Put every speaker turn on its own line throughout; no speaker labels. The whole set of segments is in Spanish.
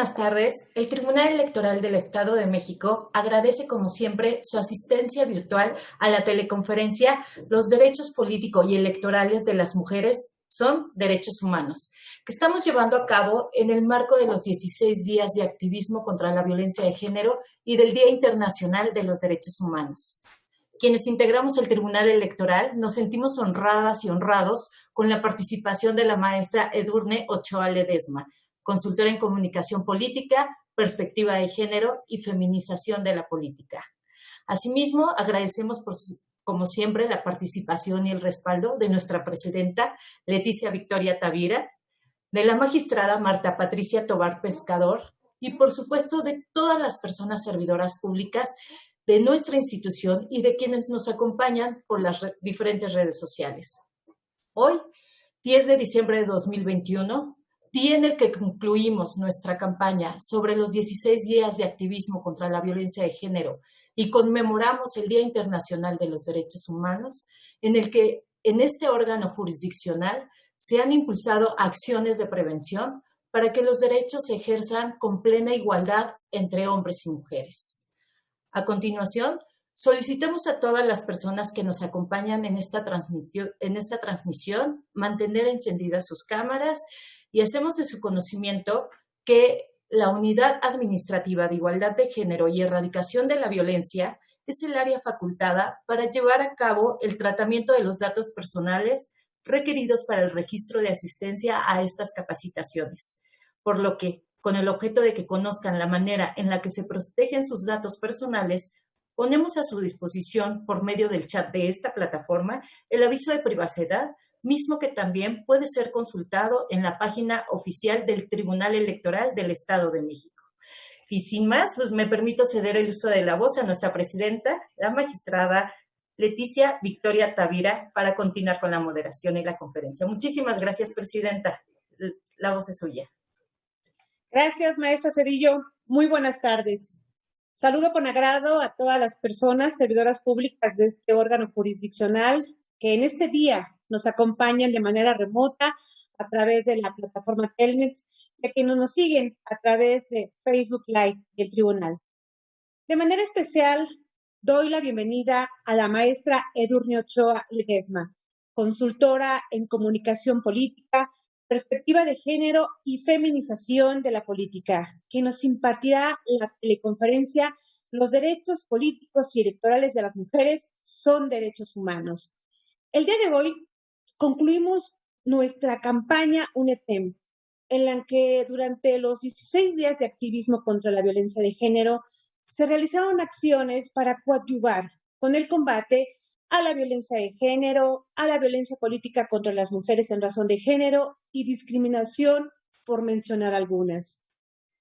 buenas tardes. El Tribunal Electoral del Estado de México agradece, como siempre, su asistencia virtual a la teleconferencia Los derechos políticos y electorales de las mujeres son derechos humanos, que estamos llevando a cabo en el marco de los 16 días de activismo contra la violencia de género y del Día Internacional de los Derechos Humanos. Quienes integramos el Tribunal Electoral nos sentimos honradas y honrados con la participación de la maestra Edurne Ochoa Ledesma, consultora en comunicación política, perspectiva de género y feminización de la política. Asimismo, agradecemos como siempre la participación y el respaldo de nuestra presidenta Leticia Victoria Tavira, de la magistrada Marta Patricia Tobar Pescador y por supuesto de todas las personas servidoras públicas de nuestra institución y de quienes nos acompañan por las diferentes redes sociales. Hoy, 10 de diciembre de 2021, día en el que concluimos nuestra campaña sobre los 16 días de activismo contra la violencia de género y conmemoramos el Día Internacional de los Derechos Humanos, en el que en este órgano jurisdiccional se han impulsado acciones de prevención para que los derechos se ejerzan con plena igualdad entre hombres y mujeres. A continuación, solicitamos a todas las personas que nos acompañan en esta transmisión mantener encendidas sus cámaras y hacemos de su conocimiento que la Unidad Administrativa de Igualdad de Género y Erradicación de la Violencia es el área facultada para llevar a cabo el tratamiento de los datos personales requeridos para el registro de asistencia a estas capacitaciones, por lo que, con el objeto de que conozcan la manera en la que se protegen sus datos personales, ponemos a su disposición por medio del chat de esta plataforma el aviso de privacidad, mismo que también puede ser consultado en la página oficial del Tribunal Electoral del Estado de México. Y sin más, pues me permito ceder el uso de la voz a nuestra presidenta, la magistrada Leticia Victoria Tavira, para continuar con la moderación y la conferencia. Muchísimas gracias, presidenta. La voz es suya.
Gracias, maestra Cedillo. Muy buenas tardes. Saludo con agrado a todas las personas servidoras públicas de este órgano jurisdiccional que en este día nos acompañan de manera remota a través de la plataforma Telmex y a quienes nos siguen a través de Facebook Live del Tribunal. De manera especial, doy la bienvenida a la maestra Edurne Ochoa Ledesma, consultora en comunicación política, perspectiva de género y feminización de la política, que nos impartirá la teleconferencia Los derechos políticos y electorales de las mujeres son derechos humanos. El día de hoy concluimos nuestra campaña UNETEM, en la que durante los 16 días de activismo contra la violencia de género se realizaron acciones para coadyuvar con el combate a la violencia de género, a la violencia política contra las mujeres en razón de género y discriminación, por mencionar algunas.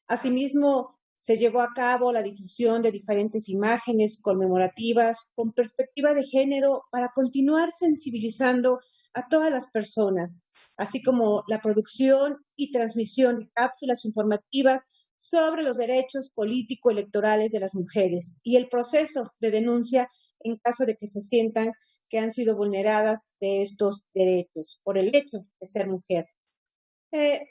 Asimismo, se llevó a cabo la difusión de diferentes imágenes conmemorativas con perspectiva de género para continuar sensibilizando a todas las personas, así como la producción y transmisión de cápsulas informativas sobre los derechos político-electorales de las mujeres y el proceso de denuncia en caso de que se sientan que han sido vulneradas de estos derechos por el hecho de ser mujer.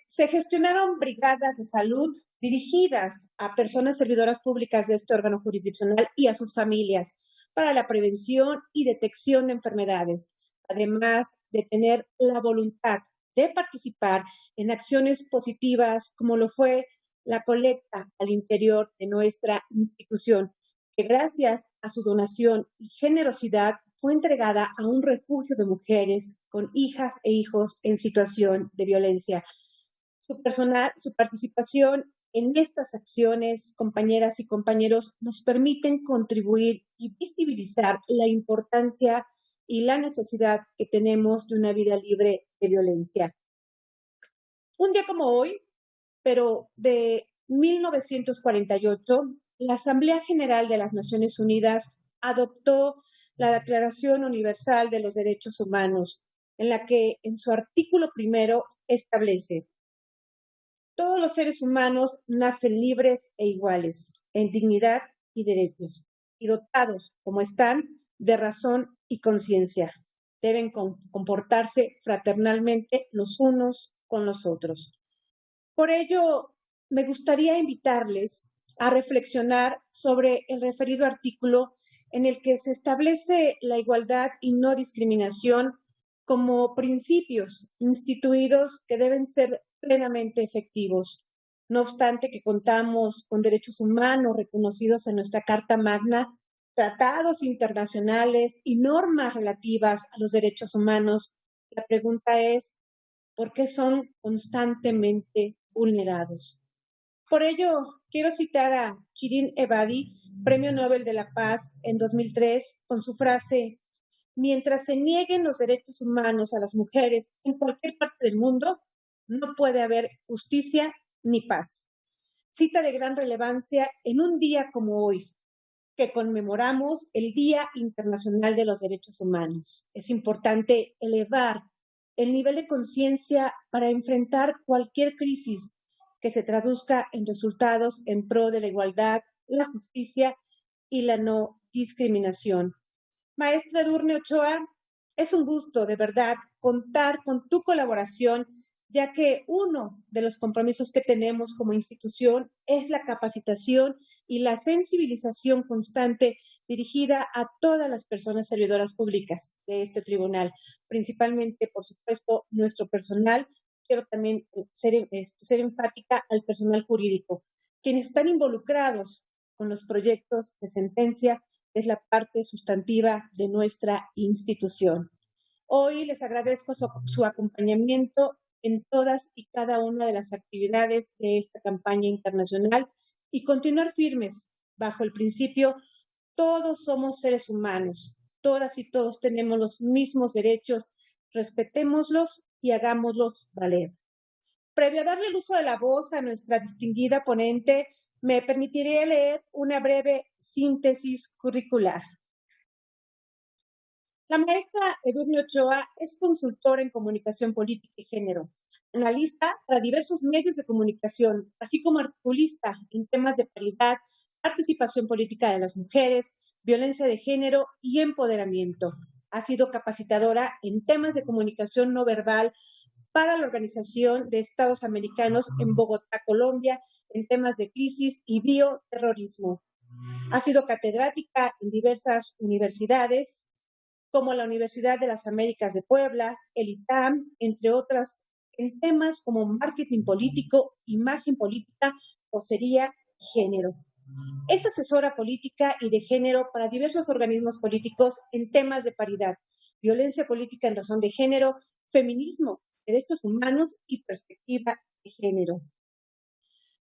Se gestionaron brigadas de salud dirigidas a personas servidoras públicas de este órgano jurisdiccional y a sus familias para la prevención y detección de enfermedades, además de tener la voluntad de participar en acciones positivas como lo fue la colecta al interior de nuestra institución, que gracias a su donación y generosidad fue entregada a un refugio de mujeres con hijas e hijos en situación de violencia. Su participación en estas acciones, compañeras y compañeros, nos permiten contribuir y visibilizar la importancia y la necesidad que tenemos de una vida libre de violencia. Un día como hoy, pero de 1948, la Asamblea General de las Naciones Unidas adoptó la Declaración Universal de los Derechos Humanos, en la que en su artículo primero establece: todos los seres humanos nacen libres e iguales, en dignidad y derechos, y dotados, como están, de razón y conciencia. Deben comportarse fraternalmente los unos con los otros. Por ello, me gustaría invitarles a reflexionar sobre el referido artículo en el que se establece la igualdad y no discriminación como principios instituidos que deben ser plenamente efectivos. No obstante que contamos con derechos humanos reconocidos en nuestra Carta Magna, tratados internacionales y normas relativas a los derechos humanos, la pregunta es, ¿por qué son constantemente vulnerados? Por ello, quiero citar a Shirin Ebadi, Premio Nobel de la Paz en 2003, con su frase: mientras se nieguen los derechos humanos a las mujeres en cualquier parte del mundo, no puede haber justicia ni paz. Cita de gran relevancia en un día como hoy, que conmemoramos el Día Internacional de los Derechos Humanos. Es importante elevar el nivel de conciencia para enfrentar cualquier crisis que se traduzca en resultados en pro de la igualdad, la justicia y la no discriminación. Maestra Edurne Ochoa, es un gusto de verdad contar con tu colaboración, ya que uno de los compromisos que tenemos como institución es la capacitación y la sensibilización constante dirigida a todas las personas servidoras públicas de este tribunal, principalmente, por supuesto, nuestro personal. Quiero también ser enfática al personal jurídico, quienes están involucrados con los proyectos de sentencia, es la parte sustantiva de nuestra institución. Hoy les agradezco su acompañamiento en todas y cada una de las actividades de esta campaña internacional y continuar firmes bajo el principio: todos somos seres humanos, todas y todos tenemos los mismos derechos, respetémoslos y hagámoslos valer. Previo a darle el uso de la voz a nuestra distinguida ponente, me permitiré leer una breve síntesis curricular. La maestra Edurne Ochoa es consultora en comunicación política y género, analista para diversos medios de comunicación, así como articulista en temas de paridad, participación política de las mujeres, violencia de género y empoderamiento. Ha sido capacitadora en temas de comunicación no verbal para la Organización de Estados Americanos en Bogotá, Colombia, en temas de crisis y bioterrorismo. Ha sido catedrática en diversas universidades, como la Universidad de las Américas de Puebla, el ITAM, entre otras, en temas como marketing político, imagen política, vocería y género. Es asesora política y de género para diversos organismos políticos en temas de paridad, violencia política en razón de género, feminismo, derechos humanos y perspectiva de género.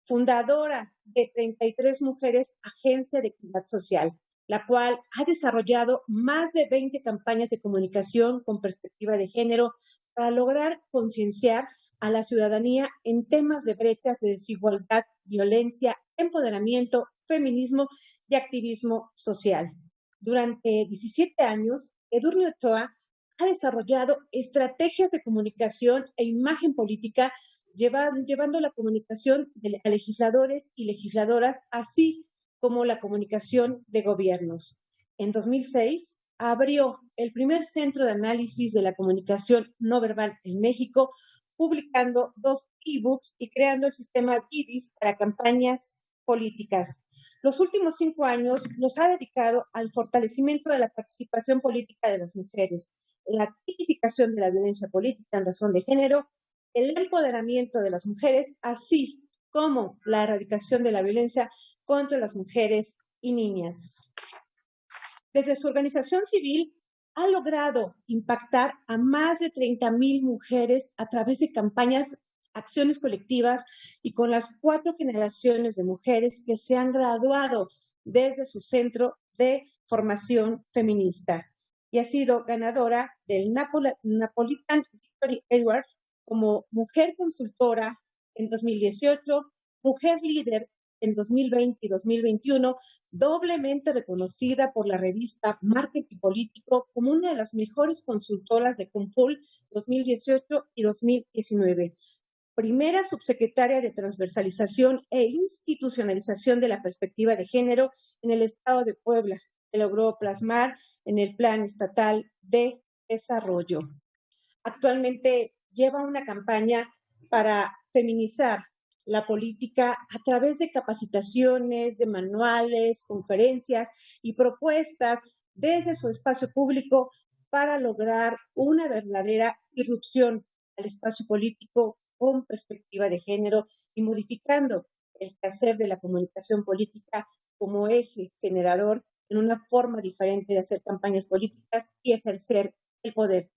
Fundadora de 33 Mujeres, Agencia de Equidad Social, la cual ha desarrollado más de 20 campañas de comunicación con perspectiva de género para lograr concienciar a la ciudadanía en temas de brechas de desigualdad, violencia, empoderamiento, feminismo y activismo social. Durante 17 años, Edurne Ochoa ha desarrollado estrategias de comunicación e imagen política, llevando la comunicación a legisladores y legisladoras, así como la comunicación de gobiernos. En 2006, abrió el primer centro de análisis de la comunicación no verbal en México, publicando 2 ebooks y creando el sistema GIDIS para campañas políticas. Los últimos 5 años los ha dedicado al fortalecimiento de la participación política de las mujeres, la tipificación de la violencia política en razón de género, el empoderamiento de las mujeres, así como la erradicación de la violencia contra las mujeres y niñas. Desde su organización civil, ha logrado impactar a más de 30,000 mujeres a través de campañas, acciones colectivas y con las 4 generaciones de mujeres que se han graduado desde su centro de formación feminista. Y ha sido ganadora del Napolitan Victory Award como mujer consultora en 2018, mujer líder en 2020 y 2021, doblemente reconocida por la revista Marketing Político como una de las mejores consultoras de Compul 2018 y 2019. Primera subsecretaria de Transversalización e Institucionalización de la Perspectiva de Género en el Estado de Puebla, que logró plasmar en el Plan Estatal de Desarrollo. Actualmente lleva una campaña para feminizar la política a través de capacitaciones, de manuales, conferencias y propuestas desde su espacio público para lograr una verdadera irrupción al espacio político con perspectiva de género y modificando el quehacer de la comunicación política como eje generador en una forma diferente de hacer campañas políticas y ejercer el poder.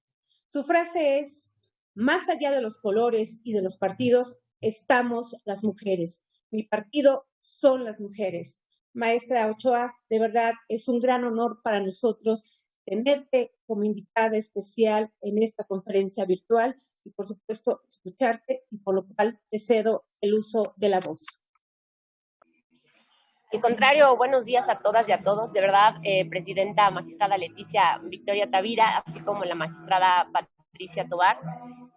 Su frase es: más allá de los colores y de los partidos, estamos las mujeres. Mi partido son las mujeres. Maestra Ochoa, de verdad es un gran honor para nosotros tenerte como invitada especial en esta conferencia virtual y, por supuesto, escucharte, y por lo cual te cedo el uso de la voz.
Al contrario, buenos días a todas y a todos. De verdad, Presidenta Magistrada Leticia Victoria Tavira, así como la Magistrada Patricia Tobar,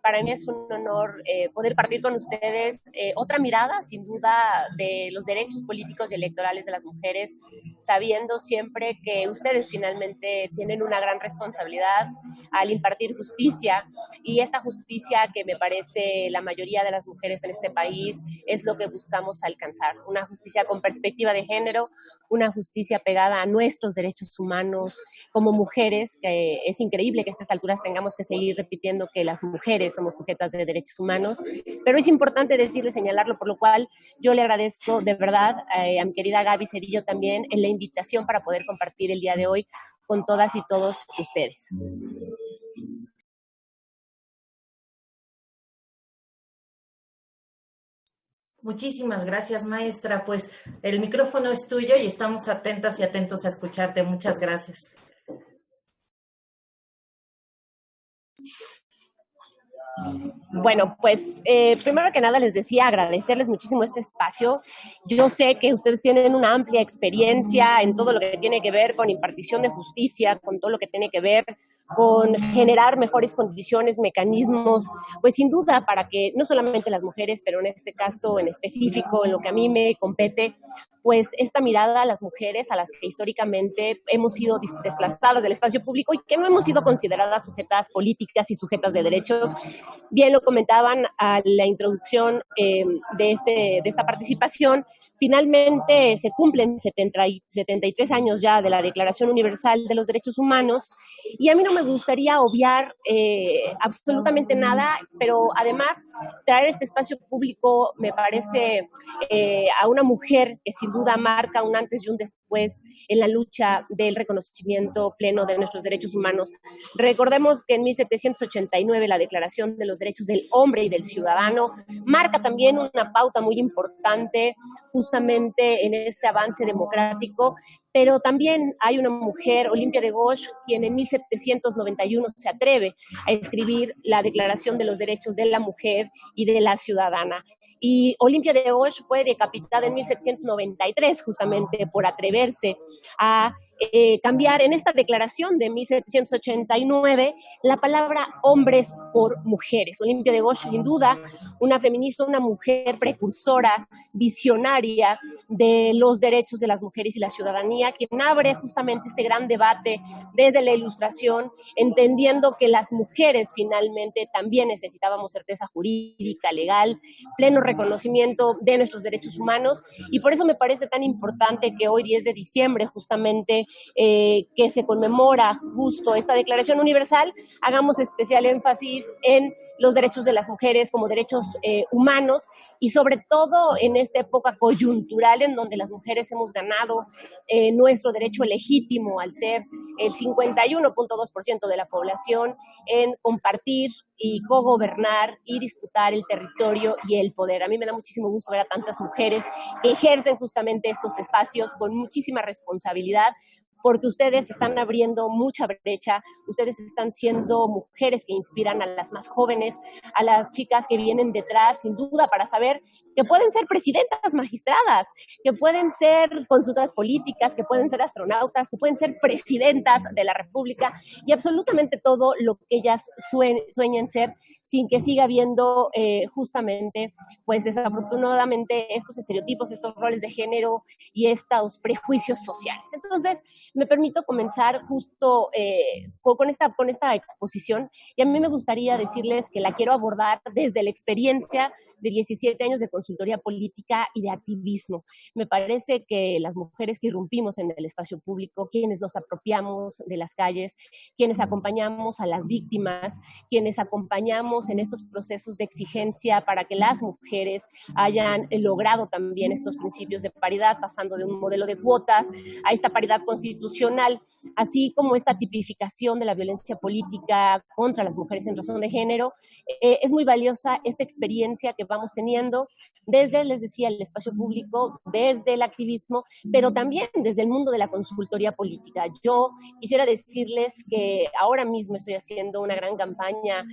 para mí es un honor poder partir con ustedes otra mirada, sin duda, de los derechos políticos y electorales de las mujeres, sabiendo siempre que ustedes finalmente tienen una gran responsabilidad al impartir justicia, y esta justicia que me parece la mayoría de las mujeres en este país es lo que buscamos alcanzar, una justicia con perspectiva de género, una justicia pegada a nuestros derechos humanos como mujeres, que es increíble que a estas alturas tengamos que seguir repitiendo que las mujeres somos sujetas de derechos humanos, pero es importante decirlo y señalarlo, por lo cual yo le agradezco de verdad a mi querida Gaby Cedillo también en la invitación para poder compartir el día de hoy con todas y todos ustedes.
Muchísimas gracias, maestra. Pues el micrófono es tuyo y estamos atentas y atentos a escucharte. Muchas gracias.
Bueno, pues primero que nada les decía agradecerles muchísimo este espacio. Yo sé que ustedes tienen una amplia experiencia en todo lo que tiene que ver con impartición de justicia, con todo lo que tiene que ver con generar mejores condiciones, mecanismos, pues sin duda para que no solamente las mujeres, pero en este caso en específico, en lo que a mí me compete, pues esta mirada a las mujeres a las que históricamente hemos sido desplazadas del espacio público y que no hemos sido consideradas sujetas políticas y sujetas de derechos. Bien lo comentaban a la introducción de esta participación. Finalmente se cumplen 73 años ya de la Declaración Universal de los Derechos Humanos, y a mí no me gustaría obviar absolutamente nada, pero además traer este espacio público me parece a una mujer que sin duda marca un antes y un después en la lucha del reconocimiento pleno de nuestros derechos humanos. Recordemos que en 1789 la Declaración de los Derechos del Hombre y del Ciudadano marca también una pauta muy importante justamente en este avance democrático, pero también hay una mujer, Olimpia de Gauche, quien en 1791 se atreve a escribir la Declaración de los Derechos de la Mujer y de la Ciudadana. Y Olimpia de Gauche fue decapitada en 1793 justamente por atreverse a cambiar en esta declaración de 1789 la palabra hombres por mujeres. Olimpia de Gauche, sin duda, una feminista, una mujer precursora, visionaria de los derechos de las mujeres y la ciudadanía, quien abre justamente este gran debate desde la Ilustración, entendiendo que las mujeres finalmente también necesitábamos certeza jurídica, legal, pleno reconocimiento de nuestros derechos humanos, y por eso me parece tan importante que hoy, 10 de diciembre, justamente que se conmemora justo esta Declaración Universal, hagamos especial énfasis en los derechos de las mujeres como derechos humanos, y sobre todo en esta época coyuntural en donde las mujeres hemos ganado nuestro derecho legítimo al ser el 51.2% de la población en compartir y cogobernar y disputar el territorio y el poder. A mí me da muchísimo gusto ver a tantas mujeres que ejercen justamente estos espacios con muchísima responsabilidad, porque ustedes están abriendo mucha brecha, ustedes están siendo mujeres que inspiran a las más jóvenes, a las chicas que vienen detrás, sin duda, para saber que pueden ser presidentas magistradas, que pueden ser consultoras políticas, que pueden ser astronautas, que pueden ser presidentas de la República, y absolutamente todo lo que ellas sueñen ser, sin que siga habiendo justamente, pues desafortunadamente, estos estereotipos, estos roles de género y estos prejuicios sociales. Entonces, Me permito comenzar justo con esta exposición, y a mí me gustaría decirles que la quiero abordar desde la experiencia de 17 años de consultoría política y de activismo. Me parece que las mujeres que irrumpimos en el espacio público, quienes nos apropiamos de las calles, quienes acompañamos a las víctimas, quienes acompañamos en estos procesos de exigencia para que las mujeres hayan logrado también estos principios de paridad, pasando de un modelo de cuotas a esta paridad constitucional, así como esta tipificación de la violencia política contra las mujeres en razón de género. Es muy valiosa esta experiencia que vamos teniendo desde, les decía, el espacio público, desde el activismo, pero también desde el mundo de la consultoría política. Yo quisiera decirles que ahora mismo estoy haciendo una gran campaña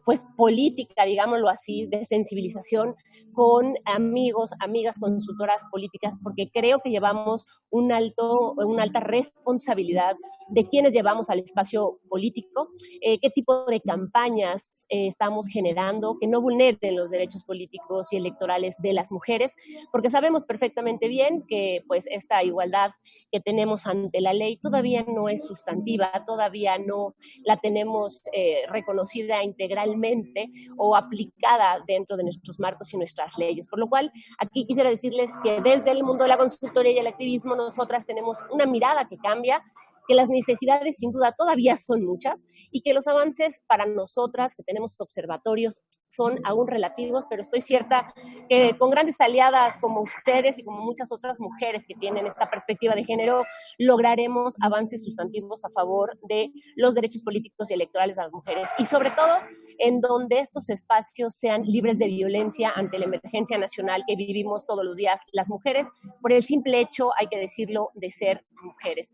pues política, digámoslo así, de sensibilización con amigos, amigas consultoras políticas, porque creo que llevamos una alta responsabilidad de quienes llevamos al espacio político, qué tipo de campañas estamos generando que no vulneren los derechos políticos y electorales de las mujeres, porque sabemos perfectamente bien que pues esta igualdad que tenemos ante la ley todavía no es sustantiva, todavía no la tenemos reconocida integralmente o aplicada dentro de nuestros marcos y nuestras leyes. Por lo cual, aquí quisiera decirles que desde el mundo de la consultoría y el activismo nosotras tenemos una mirada que cambia, que las necesidades sin duda todavía son muchas y que los avances para nosotras que tenemos observatorios son aún relativos, pero estoy cierta que con grandes aliadas como ustedes y como muchas otras mujeres que tienen esta perspectiva de género, lograremos avances sustantivos a favor de los derechos políticos y electorales de las mujeres y sobre todo en donde estos espacios sean libres de violencia ante la emergencia nacional que vivimos todos los días las mujeres, por el simple hecho, hay que decirlo, de ser mujeres.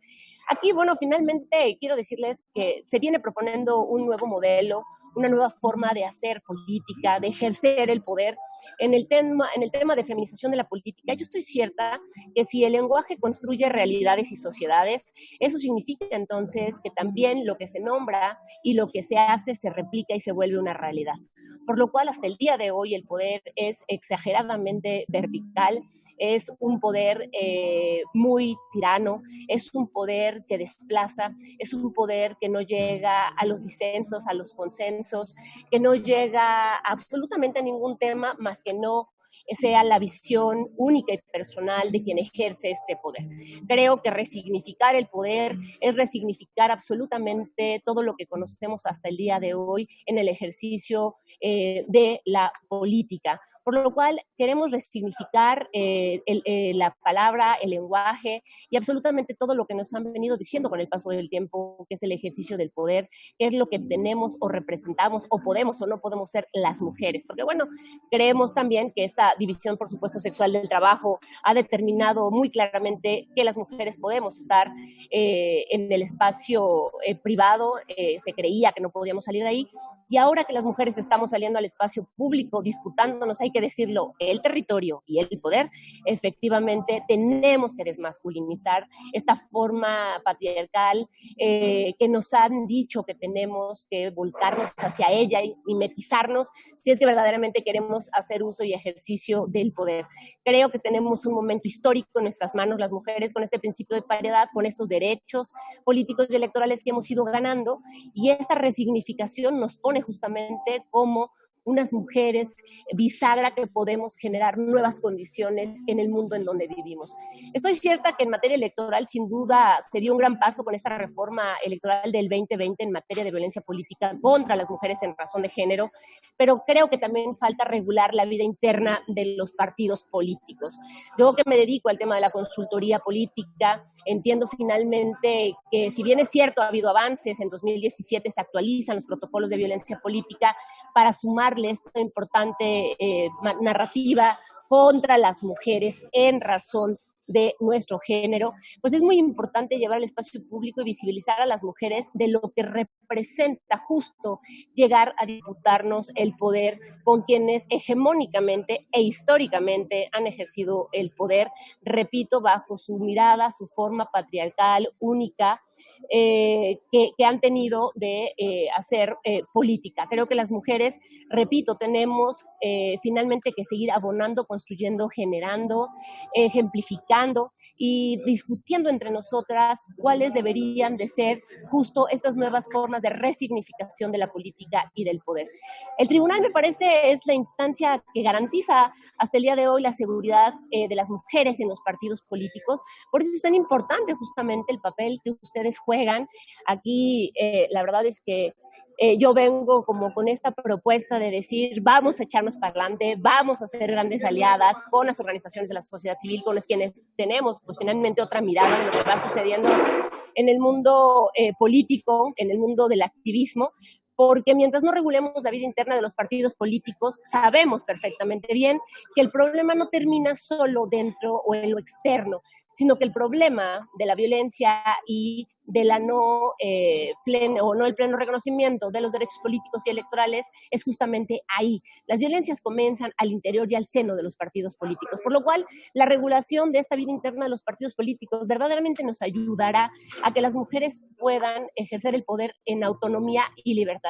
Aquí, bueno, finalmente quiero decirles que se viene proponiendo un nuevo modelo, una nueva forma de hacer política, de ejercer el poder en el tema de feminización de la política. Yo estoy cierta que si el lenguaje construye realidades y sociedades, eso significa entonces que también lo que se nombra y lo que se hace se replica y se vuelve una realidad. Por lo cual, hasta el día de hoy, el poder es exageradamente vertical, es un poder muy tirano, es un poder que desplaza, es un poder que no llega a los disensos, a los consensos, que no llega absolutamente a ningún tema más que no sea la visión única y personal de quien ejerce este poder. Creo que resignificar el poder es resignificar absolutamente todo lo que conocemos hasta el día de hoy en el ejercicio de la política, por lo cual queremos resignificar la palabra, el lenguaje y absolutamente todo lo que nos han venido diciendo con el paso del tiempo, que es el ejercicio del poder, qué es lo que tenemos o representamos o podemos o no podemos ser las mujeres, porque bueno, creemos también que esta división, por supuesto, sexual del trabajo ha determinado muy claramente que las mujeres podemos estar en el espacio privado, se creía que no podíamos salir de ahí, y ahora que las mujeres estamos saliendo al espacio público, disputándonos, hay que decirlo, el territorio y el poder, efectivamente tenemos que desmasculinizar esta forma patriarcal que nos han dicho que tenemos que volcarnos hacia ella y mimetizarnos si es que verdaderamente queremos hacer uso y ejercicio del poder. Creo que tenemos un momento histórico en nuestras manos las mujeres con este principio de paridad, con estos derechos políticos y electorales que hemos ido ganando, y esta resignificación nos pone justamente como unas mujeres bisagra que podemos generar nuevas condiciones en el mundo en donde vivimos. Estoy cierta que en materia electoral, sin duda, se dio un gran paso con esta reforma electoral del 2020 en materia de violencia política contra las mujeres en razón de género, pero creo que también falta regular la vida interna de los partidos políticos. Yo que me dedico al tema de la consultoría política, entiendo finalmente que si bien es cierto, ha habido avances, en 2017 se actualizan los protocolos de violencia política para sumar esta importante narrativa contra las mujeres en razón de nuestro género, pues es muy importante llevar al espacio público y visibilizar a las mujeres de lo que representa justo llegar a disputarnos el poder con quienes hegemónicamente e históricamente han ejercido el poder, repito, bajo su mirada, su forma patriarcal, única, que han tenido de hacer política. Creo que las mujeres, repito, tenemos finalmente que seguir abonando, construyendo, generando, ejemplificando y discutiendo entre nosotras cuáles deberían de ser justo estas nuevas formas de resignificación de la política y del poder. El tribunal, me parece, es la instancia que garantiza hasta el día de hoy la seguridad de las mujeres en los partidos políticos. Por eso es tan importante justamente el papel que ustedes juegan. Aquí la verdad es que yo vengo como con esta propuesta de decir, vamos a echarnos para adelante, vamos a ser grandes aliadas con las organizaciones de la sociedad civil, con los quienes tenemos pues finalmente otra mirada de lo que va sucediendo en el mundo político, en el mundo del activismo, porque mientras no regulemos la vida interna de los partidos políticos, sabemos perfectamente bien que el problema no termina solo dentro o en lo externo, sino que el problema de la violencia y de la no el pleno reconocimiento de los derechos políticos y electorales es justamente ahí. Las violencias comienzan al interior y al seno de los partidos políticos, por lo cual la regulación de esta vida interna de los partidos políticos verdaderamente nos ayudará a que las mujeres puedan ejercer el poder en autonomía y libertad.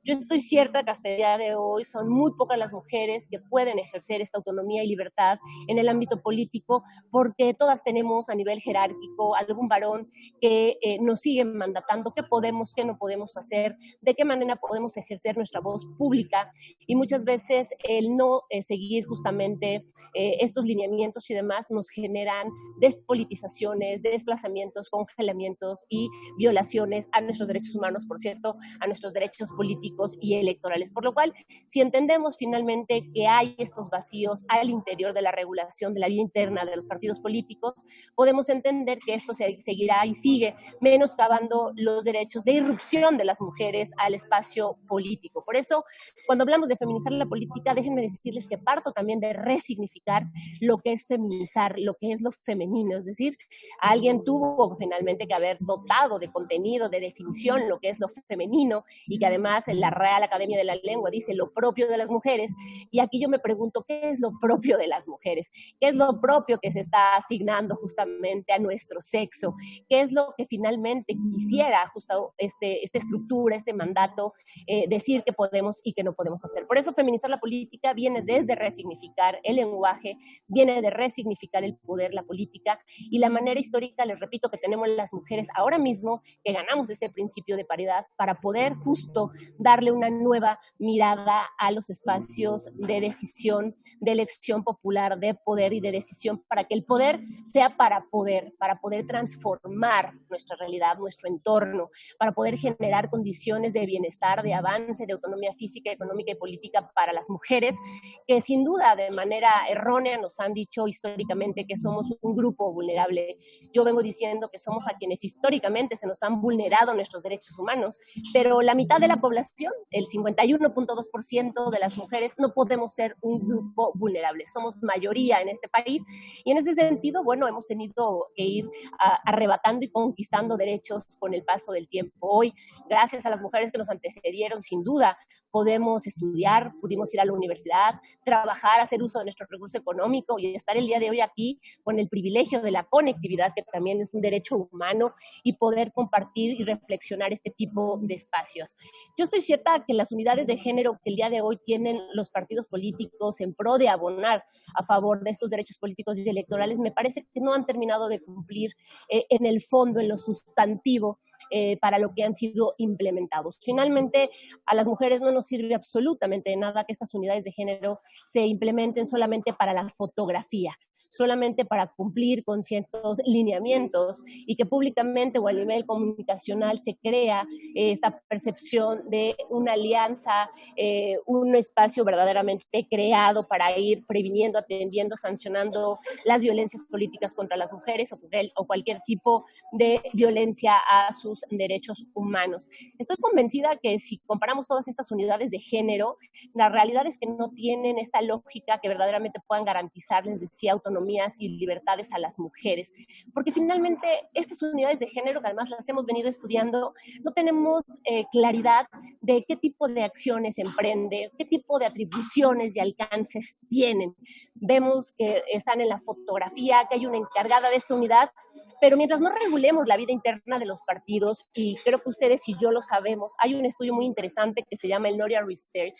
Yo estoy cierta que hasta el día de hoy son muy pocas las mujeres que pueden ejercer esta autonomía y libertad en el ámbito político, porque todas tenemos a nivel jerárquico algún varón que nos siguen mandatando qué podemos, qué no podemos hacer, de qué manera podemos ejercer nuestra voz pública, y muchas veces el no seguir justamente estos lineamientos y demás nos generan despolitizaciones, desplazamientos, congelamientos y violaciones a nuestros derechos humanos, por cierto, a nuestros derechos políticos y electorales. Por lo cual, si entendemos finalmente que hay estos vacíos al interior de la regulación de la vida interna de los partidos políticos, podemos entender que esto seguirá y sigue menoscabando los derechos de irrupción de las mujeres al espacio político. Por eso, cuando hablamos de feminizar la política, déjenme decirles que parto también de resignificar lo que es feminizar, lo que es lo femenino. Es decir, alguien tuvo finalmente que haber dotado de contenido, de definición, lo que es lo femenino, y que además en la Real Academia de la Lengua dice lo propio de las mujeres. Y aquí yo me pregunto, ¿qué es lo propio de las mujeres? ¿Qué es lo propio que se está asignando justamente a nuestro sexo? ¿Qué es lo que finalmente quisiera justo esta estructura, este mandato, decir que podemos y que no podemos hacer? Por eso feminizar la política viene desde resignificar el lenguaje, viene de resignificar el poder, la política y la manera histórica, les repito, que tenemos las mujeres ahora mismo, que ganamos este principio de paridad para poder justo darle una nueva mirada a los espacios de decisión, de elección popular, de poder y de decisión, para que el poder sea para poder transformar nuestra realidad, nuestro entorno, para poder generar condiciones de bienestar, de avance, de autonomía física, económica y política para las mujeres, que sin duda de manera errónea nos han dicho históricamente que somos un grupo vulnerable. Yo vengo diciendo que somos a quienes históricamente se nos han vulnerado nuestros derechos humanos, pero la mitad de la población, el 51.2% de las mujeres, no podemos ser un grupo vulnerable. Somos mayoría en este país y en ese sentido, bueno, hemos tenido que ir arrebatando y conquistando derechos con el paso del tiempo. Hoy, gracias a las mujeres que nos antecedieron, sin duda, podemos estudiar, pudimos ir a la universidad, trabajar, hacer uso de nuestro recurso económico y estar el día de hoy aquí con el privilegio de la conectividad, que también es un derecho humano, y poder compartir y reflexionar este tipo de espacios. Yo estoy cierta que las unidades de género que el día de hoy tienen los partidos políticos en pro de abonar a favor de estos derechos políticos y electorales, me parece que no han terminado de cumplir en el fondo, en lo sustantivo, para lo que han sido implementados. Finalmente, a las mujeres no nos sirve absolutamente de nada que estas unidades de género se implementen solamente para la fotografía, solamente para cumplir con ciertos lineamientos, y que públicamente o a nivel comunicacional se crea esta percepción de una alianza, un espacio verdaderamente creado para ir previniendo, atendiendo, sancionando las violencias políticas contra las mujeres o cualquier tipo de violencia a sus sus derechos humanos. Estoy convencida que si comparamos todas estas unidades de género, la realidad es que no tienen esta lógica que verdaderamente puedan garantizar, les decía, autonomías y libertades a las mujeres, porque finalmente estas unidades de género, que además las hemos venido estudiando, no tenemos claridad de qué tipo de acciones emprende, qué tipo de atribuciones y alcances tienen. Vemos que están en la fotografía, que hay una encargada de esta unidad, pero mientras no regulemos la vida interna de los partidos, y creo que ustedes y yo lo sabemos, hay un estudio muy interesante que se llama el Noria Research,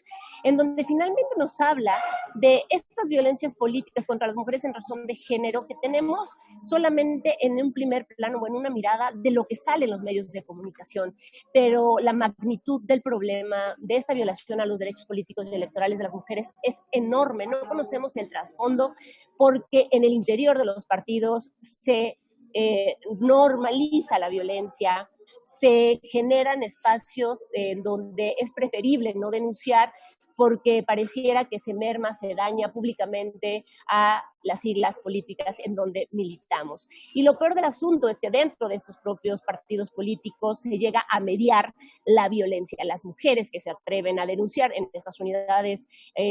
en donde finalmente nos habla de estas violencias políticas contra las mujeres en razón de género que tenemos solamente en un primer plano o en una mirada de lo que sale en los medios de comunicación, pero la magnitud del problema de esta violación a los derechos políticos y electorales de las mujeres es enorme. No conocemos el trasfondo porque en el interior de los partidos se normaliza la violencia, se generan espacios en donde es preferible no denunciar porque pareciera que se merma, se daña públicamente a las siglas políticas en donde militamos. Y lo peor del asunto es que dentro de estos propios partidos políticos se llega a mediar la violencia. Las mujeres que se atreven a denunciar en estas unidades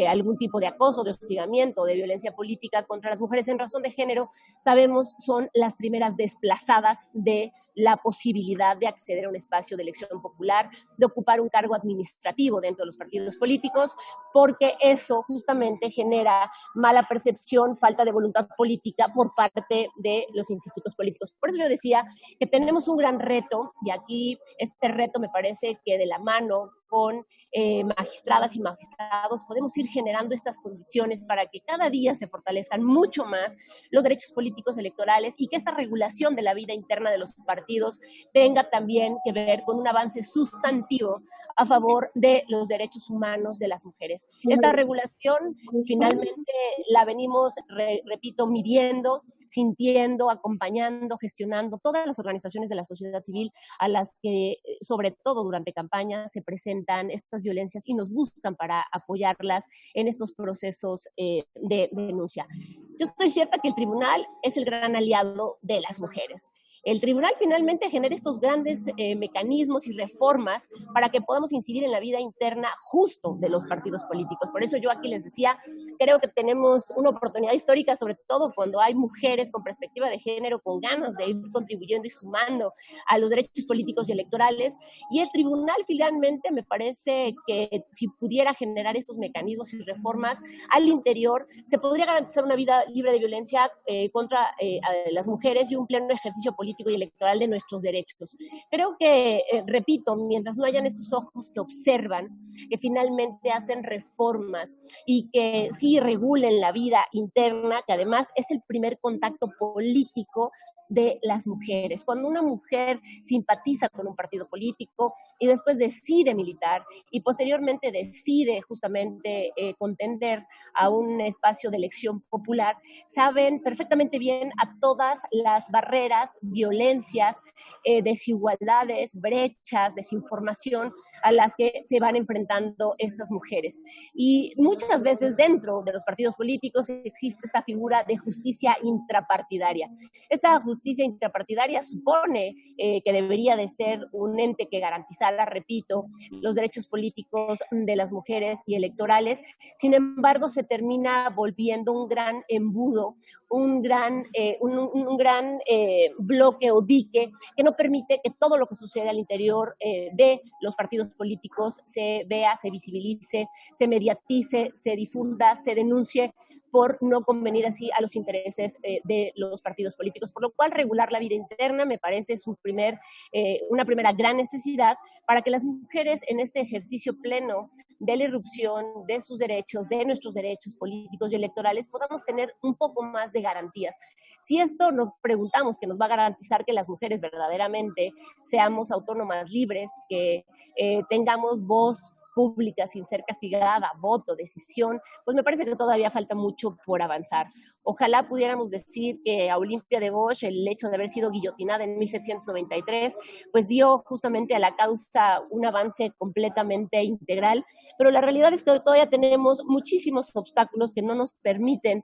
algún tipo de acoso, de hostigamiento, de violencia política contra las mujeres en razón de género, sabemos son las primeras desplazadas de la posibilidad de acceder a un espacio de elección popular, de ocupar un cargo administrativo dentro de los partidos políticos, porque eso justamente genera mala percepción, falta de voluntad política por parte de los institutos políticos. Por eso yo decía que tenemos un gran reto, y aquí este reto me parece que de la mano con magistradas y magistrados podemos ir generando estas condiciones para que cada día se fortalezcan mucho más los derechos políticos electorales y que esta regulación de la vida interna de los partidos tenga también que ver con un avance sustantivo a favor de los derechos humanos de las mujeres. Esta regulación finalmente la venimos, repito, midiendo, sintiendo, acompañando, gestionando todas las organizaciones de la sociedad civil a las que, sobre todo durante campaña, se presentan estas violencias y nos buscan para apoyarlas en estos procesos de denuncia. Yo estoy cierta que el tribunal es el gran aliado de las mujeres. El tribunal finalmente genera estos grandes mecanismos y reformas para que podamos incidir en la vida interna justo de los partidos políticos. Por eso yo aquí les decía, creo que tenemos una oportunidad histórica, sobre todo cuando hay mujeres con perspectiva de género, con ganas de ir contribuyendo y sumando a los derechos políticos y electorales. Y el tribunal finalmente me parece que si pudiera generar estos mecanismos y reformas al interior, se podría garantizar una vida libre de violencia contra las mujeres y un pleno ejercicio político y electoral de nuestros derechos. Creo que, repito, mientras no hayan estos ojos que observan, que finalmente hacen reformas y que sí regulen la vida interna, que además es el primer contacto político de las mujeres. Cuando una mujer simpatiza con un partido político y después decide militar y posteriormente decide justamente contender a un espacio de elección popular, saben perfectamente bien a todas las barreras, violencias, desigualdades, brechas, desinformación a las que se van enfrentando estas mujeres. Y muchas veces dentro de los partidos políticos existe esta figura de justicia intrapartidaria. Esta justicia intrapartidaria supone que debería de ser un ente que garantizara, repito, los derechos políticos de las mujeres y electorales. Sin embargo, se termina volviendo un gran embudo, un gran bloque o dique que no permite que todo lo que sucede al interior de los partidos políticos se vea, se visibilice, se mediatice, se difunda, se denuncie por no convenir así a los intereses de los partidos políticos, por lo cual regular la vida interna me parece es una primera gran necesidad para que las mujeres en este ejercicio pleno de la irrupción de sus derechos, de nuestros derechos políticos y electorales, podamos tener un poco más de garantías. Si esto nos preguntamos que nos va a garantizar que las mujeres verdaderamente seamos autónomas, libres, que tengamos voz pública sin ser castigada, voto, decisión, pues me parece que todavía falta mucho por avanzar. Ojalá pudiéramos decir que a Olimpia de Gauche el hecho de haber sido guillotinada en 1793, pues dio justamente a la causa un avance completamente integral, pero la realidad es que todavía tenemos muchísimos obstáculos que no nos permiten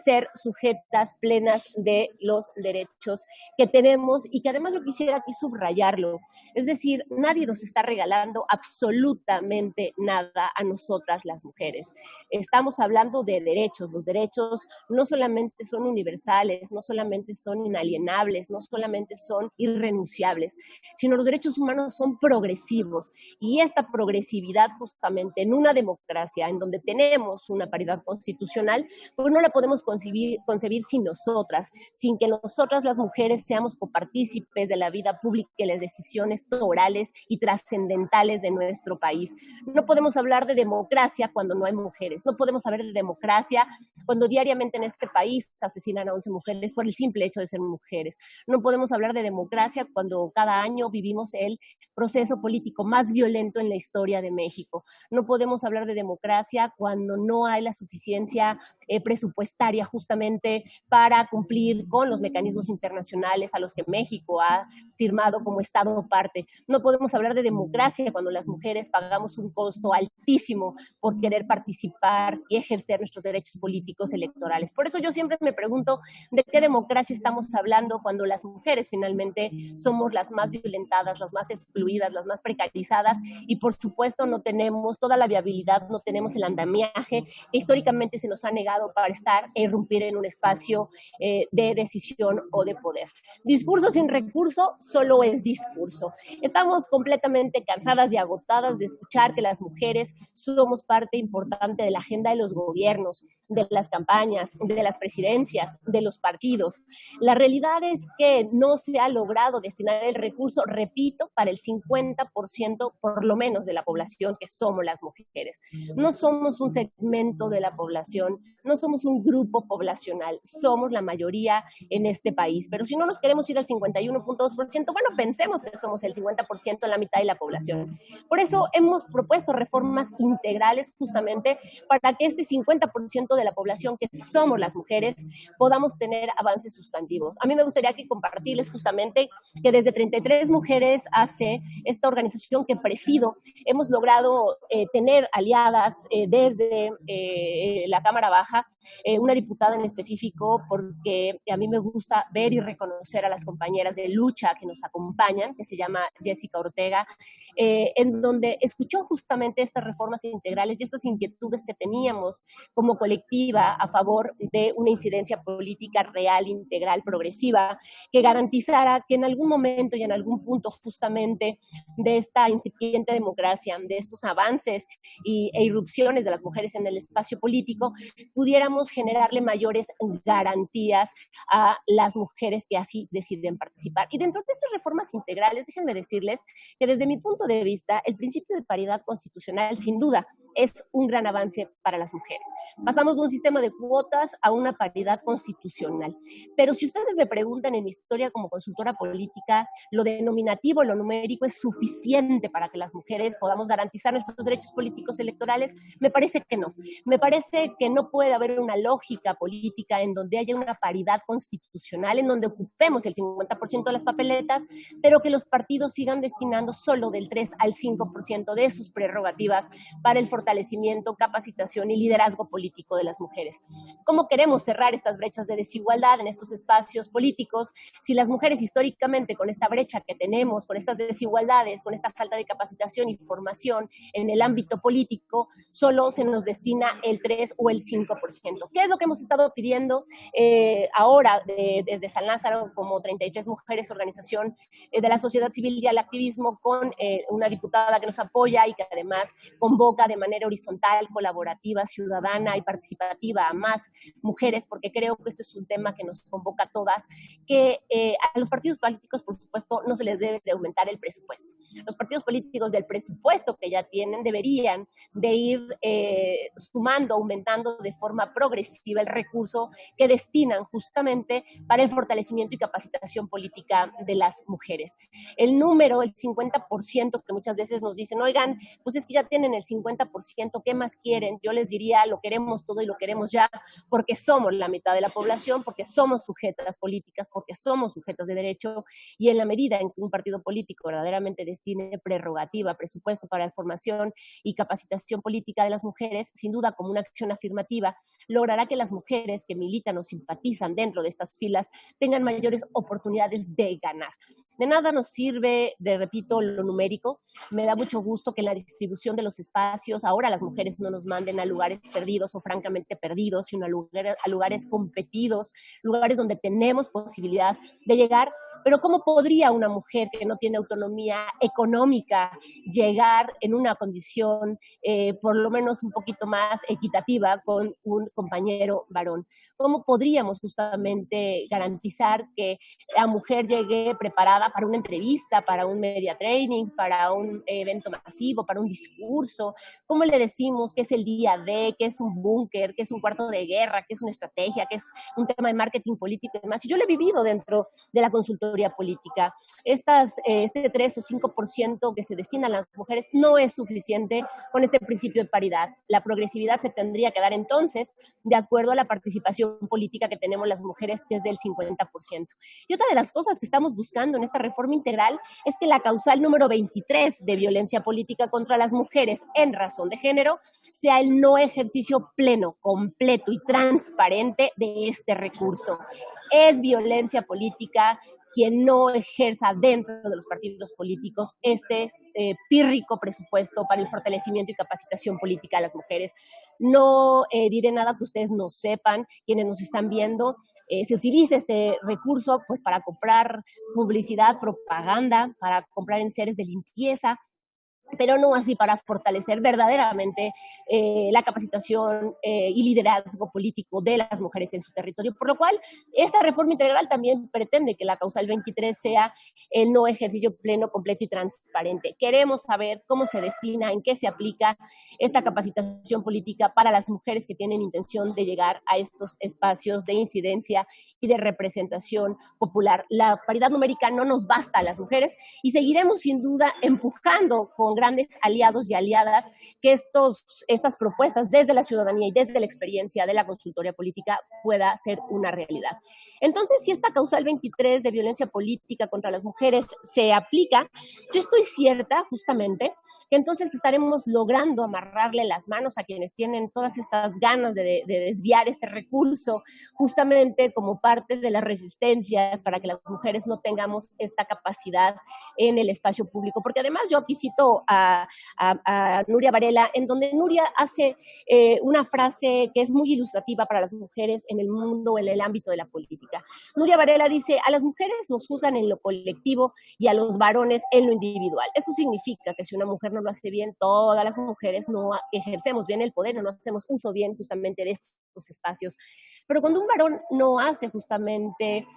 ser sujetas plenas de los derechos que tenemos y que además yo quisiera aquí subrayarlo. Es decir, nadie nos está regalando absolutamente nada a nosotras las mujeres. Estamos hablando de derechos. Los derechos no solamente son universales, no solamente son inalienables, no solamente son irrenunciables, sino los derechos humanos son progresivos. Y esta progresividad justamente en una democracia en donde tenemos una paridad constitucional, pues no la podemos concebir sin nosotras, sin que nosotras las mujeres seamos copartícipes de la vida pública y las decisiones orales y trascendentales de nuestro país. No podemos hablar de democracia cuando no hay mujeres, no podemos hablar de democracia cuando diariamente en este país asesinan a 11 mujeres por el simple hecho de ser mujeres. No podemos hablar de democracia cuando cada año vivimos el proceso político más violento en la historia de México. No podemos hablar de democracia cuando no hay la suficiencia presupuestaria justamente para cumplir con los mecanismos internacionales a los que México ha firmado como Estado parte. No podemos hablar de democracia cuando las mujeres pagamos un costo altísimo por querer participar y ejercer nuestros derechos políticos electorales. Por eso yo siempre me pregunto de qué democracia estamos hablando cuando las mujeres finalmente somos las más violentadas, las más excluidas, las más precarizadas y por supuesto no tenemos toda la viabilidad, no tenemos el andamiaje que históricamente se nos ha negado para estar e irrumpir en un espacio de decisión o de poder. Discurso sin recurso solo es discurso. Estamos completamente cansadas y agotadas de escuchar que las mujeres somos parte importante de la agenda de los gobiernos, de las campañas, de las presidencias, de los partidos. La realidad es que no se ha logrado destinar el recurso, repito, para el 50% por lo menos de la población que somos las mujeres. No somos un segmento de la población, no somos un grupo poblacional, somos la mayoría en este país. Pero si no nos queremos ir al 51.2%, bueno, pensemos que somos el 50% en la mitad de la población. Por eso hemos propuesto reformas integrales justamente para que este 50% de la población que somos las mujeres podamos tener avances sustantivos. A mí me gustaría aquí compartirles justamente que desde 33 Mujeres hace esta organización que presido, hemos logrado tener aliadas desde la Cámara Baja, una diputada en específico, porque a mí me gusta ver y reconocer a las compañeras de lucha que nos acompañan, que se llama Jessica Ortega, en donde escuchó justamente estas reformas integrales y estas inquietudes que teníamos como colectiva a favor de una incidencia política real, integral, progresiva, que garantizara que en algún momento y en algún punto justamente de esta incipiente democracia, de estos avances e irrupciones de las mujeres en el espacio político, pudiéramos generarle mayores garantías a las mujeres que así deciden participar. Y dentro de estas reformas integrales, déjenme decirles que desde mi punto de vista, el principio de paridad constitucional, sin duda, es un gran avance para las mujeres. Pasamos de un sistema de cuotas a una paridad constitucional. Pero si ustedes me preguntan en mi historia como consultora política, lo denominativo, lo numérico es suficiente para que las mujeres podamos garantizar nuestros derechos políticos electorales, me parece que no. Me parece que no puede haber una lógica política en donde haya una paridad constitucional, en donde ocupemos el 50% de las papeletas, pero que los partidos sigan destinando solo del 3 al 5% de sus prerrogativas para el fortalecimiento, capacitación y liderazgo político de las mujeres. ¿Cómo queremos cerrar estas brechas de desigualdad en estos espacios políticos si las mujeres históricamente con esta brecha que tenemos, con estas desigualdades, con esta falta de capacitación y formación en el ámbito político, solo se nos destina el 3 o el 5%? ¿Qué es lo que hemos estado pidiendo ahora desde San Lázaro como 33 Mujeres, organización de la sociedad civil y al activismo, con una diputada que nos apoya y que además convoca de manera horizontal, colaborativa, ciudadana y participativa a más mujeres, porque creo que esto es un tema que nos convoca a todas, que a los partidos políticos, por supuesto, no se les debe de aumentar el presupuesto. Los partidos políticos del presupuesto que ya tienen deberían de ir sumando, aumentando de forma progresiva el recurso que destinan justamente para el fortalecimiento y capacitación política de las mujeres. El número, el 50% que muchas veces nos dicen, oigan, pues es que ya tienen el 50%, ¿qué más quieren? Yo les diría, lo queremos todo y lo queremos ya, porque somos la mitad de la población, porque somos sujetas políticas, porque somos sujetas de derecho, y en la medida en que un partido político verdaderamente destine prerrogativa, presupuesto para la formación y capacitación política de las mujeres, sin duda como una acción afirmativa, logrará que las mujeres que militan o simpatizan dentro de estas filas tengan mayores oportunidades de ganar. De nada nos sirve, repito, lo numérico. Me da mucho gusto que en la distribución de los espacios ahora las mujeres no nos manden a lugares perdidos o francamente perdidos, sino a lugares competidos, lugares donde tenemos posibilidad de llegar. Pero ¿cómo podría una mujer que no tiene autonomía económica llegar en una condición por lo menos un poquito más equitativa con un compañero varón? ¿Cómo podríamos justamente garantizar que la mujer llegue preparada para una entrevista, para un media training, para un evento masivo, para un discurso? ¿Cómo le decimos qué es el día D, qué es un búnker, qué es un cuarto de guerra, qué es una estrategia, qué es un tema de marketing político y demás? Y yo lo he vivido dentro de la consultoría política. Este 3 o 5% que se destina a las mujeres no es suficiente con este principio de paridad. La progresividad se tendría que dar entonces de acuerdo a la participación política que tenemos las mujeres, que es del 50%. Y otra de las cosas que estamos buscando en esta reforma integral es que la causal número 23 de violencia política contra las mujeres en razón de género sea el no ejercicio pleno, completo y transparente de este recurso. Es violencia política quien no ejerza dentro de los partidos políticos este pírrico presupuesto para el fortalecimiento y capacitación política de las mujeres. No diré nada que ustedes no sepan, quienes nos están viendo. Se utiliza este recurso pues para comprar publicidad, propaganda, para comprar enseres de limpieza, pero no así para fortalecer verdaderamente la capacitación y liderazgo político de las mujeres en su territorio, por lo cual esta reforma integral también pretende que la causal 23 sea el no ejercicio pleno, completo y transparente. Queremos saber cómo se destina, en qué se aplica esta capacitación política para las mujeres que tienen intención de llegar a estos espacios de incidencia y de representación popular. La paridad numérica no nos basta a las mujeres y seguiremos sin duda empujando con grandes aliados y aliadas que estas propuestas desde la ciudadanía y desde la experiencia de la consultoría política pueda ser una realidad. Entonces, si esta causal 23 de violencia política contra las mujeres se aplica, yo estoy cierta justamente que entonces estaremos logrando amarrarle las manos a quienes tienen todas estas ganas de desviar este recurso, justamente como parte de las resistencias para que las mujeres no tengamos esta capacidad en el espacio público. Porque además yo aquí cito a Nuria Varela, en donde Nuria hace una frase que es muy ilustrativa para las mujeres en el mundo, en el ámbito de la política. Nuria Varela dice, a las mujeres nos juzgan en lo colectivo y a los varones en lo individual. Esto significa que si una mujer no lo hace bien, todas las mujeres no ejercemos bien el poder, no hacemos uso bien justamente de estos espacios. Pero cuando un varón no hace justamente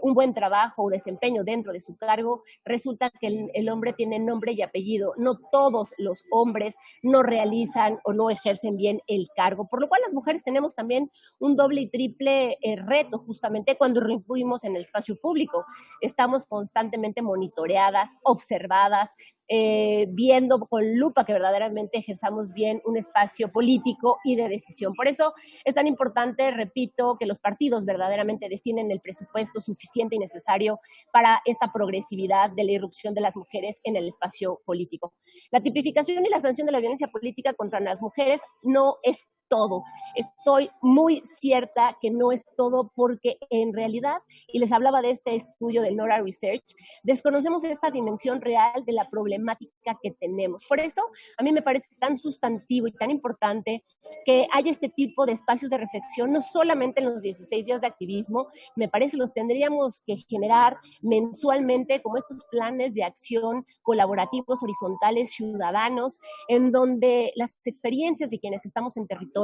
un buen trabajo o desempeño dentro de su cargo, resulta que el hombre tiene nombre y apellido. No todos los hombres no realizan o no ejercen bien el cargo, por lo cual las mujeres tenemos también un doble y triple reto justamente cuando irrumpimos en el espacio público. Estamos constantemente monitoreadas, observadas, viendo con lupa que verdaderamente ejerzamos bien un espacio político y de decisión. Por eso es tan importante, repito, que los partidos verdaderamente destinen el presupuesto suficiente y necesario para esta progresividad de la irrupción de las mujeres en el espacio político. La tipificación y la sanción de la violencia política contra las mujeres no es todo. Estoy muy cierta que no es todo porque en realidad, y les hablaba de este estudio del Nora Research, desconocemos esta dimensión real de la problemática que tenemos. Por eso, a mí me parece tan sustantivo y tan importante que haya este tipo de espacios de reflexión, no solamente en los 16 días de activismo, me parece los tendríamos que generar mensualmente como estos planes de acción colaborativos, horizontales, ciudadanos, en donde las experiencias de quienes estamos en territorio,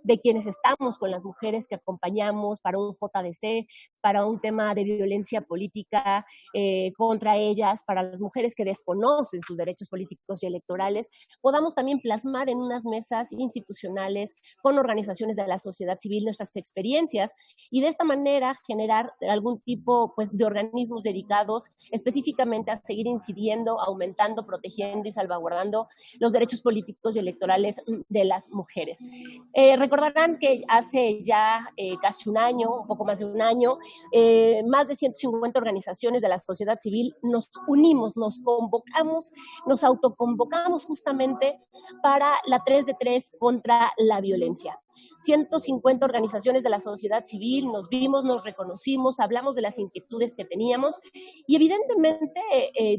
de quienes estamos con las mujeres que acompañamos para un JDC, para un tema de violencia política contra ellas, para las mujeres que desconocen sus derechos políticos y electorales, podamos también plasmar en unas mesas institucionales con organizaciones de la sociedad civil nuestras experiencias y de esta manera generar algún tipo pues, de organismos dedicados específicamente a seguir incidiendo, aumentando, protegiendo y salvaguardando los derechos políticos y electorales de las mujeres. Recordarán que hace ya casi un año, un poco más de un año, más de 150 organizaciones de la sociedad civil nos unimos, nos convocamos, nos autoconvocamos justamente para la 3 de 3 contra la violencia. 150 organizaciones de la sociedad civil nos vimos, nos reconocimos, hablamos de las inquietudes que teníamos y evidentemente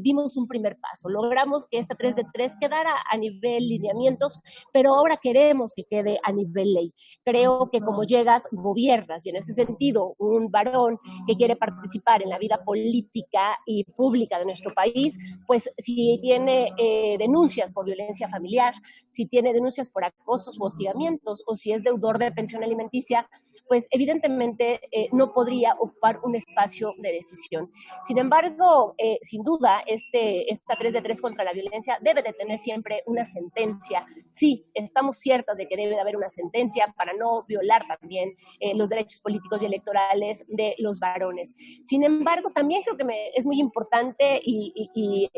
dimos un primer paso. Logramos que esta 3 de 3 quedara a nivel lineamientos, pero ahora queremos que quede a nivel ley. Creo que como llegas, gobiernas y en ese sentido un varón que quiere participar en la vida política y pública de nuestro país, pues si tiene denuncias por violencia familiar, si tiene denuncias por acosos u hostigamientos o si es deudor de pensión alimenticia, pues evidentemente no podría ocupar un espacio de decisión. Sin embargo, sin duda, esta 3 de 3 contra la violencia debe de tener siempre una sentencia. Sí, estamos ciertas de que debe de haber una sentencia para no violar también los derechos políticos y electorales de los varones. Sin embargo, también creo que es muy importante y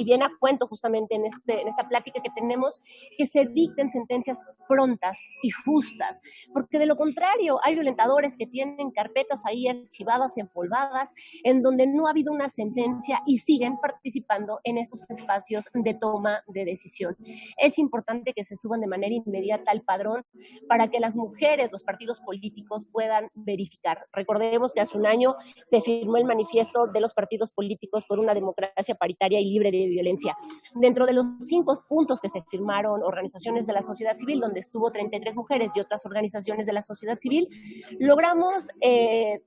viene a cuento justamente en esta plática que tenemos, que se dicten sentencias prontas y justas, porque de lo contrario hay violentadores que tienen carpetas ahí archivadas, empolvadas, en donde no ha habido una sentencia y siguen participando en estos espacios de toma de decisión. Es importante que se suban de manera inmediata al padrón para que las mujeres, los partidos políticos puedan verificar. Recordemos que hace un año se firmó el manifiesto de los partidos políticos por una democracia paritaria y libre de violencia. Dentro de los 5 puntos que se firmaron organizaciones de la sociedad civil, donde estuvo 33 mujeres y otras organizaciones de la sociedad civil, logramos,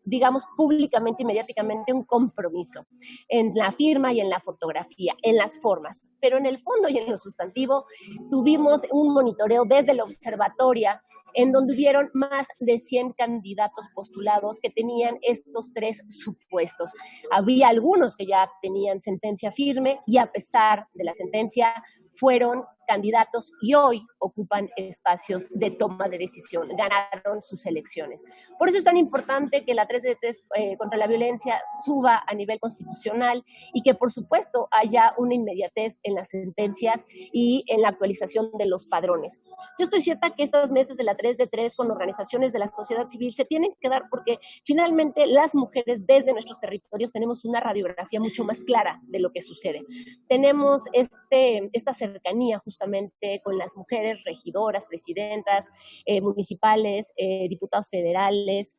digamos, públicamente y mediáticamente un compromiso en la firma y en la fotografía, en las formas, pero en el fondo y en lo sustantivo tuvimos un monitoreo desde la observatoria en donde hubieron más de 100 candidatos postulados que tenían estos 3 supuestos. Había algunos que ya tenían sentencia firme y a pesar de la sentencia fueron candidatos y hoy ocupan espacios de toma de decisión, ganaron sus elecciones. Por eso es tan importante que la 3 de 3 contra la violencia suba a nivel constitucional y que por supuesto haya una inmediatez en las sentencias y en la actualización de los padrones. Yo estoy cierta que estas mesas de la 3 de 3 con organizaciones de la sociedad civil se tienen que dar porque finalmente las mujeres desde nuestros territorios tenemos una radiografía mucho más clara de lo que sucede. Tenemos esta cercanía justamente con las mujeres regidoras, presidentas, municipales, diputados federales,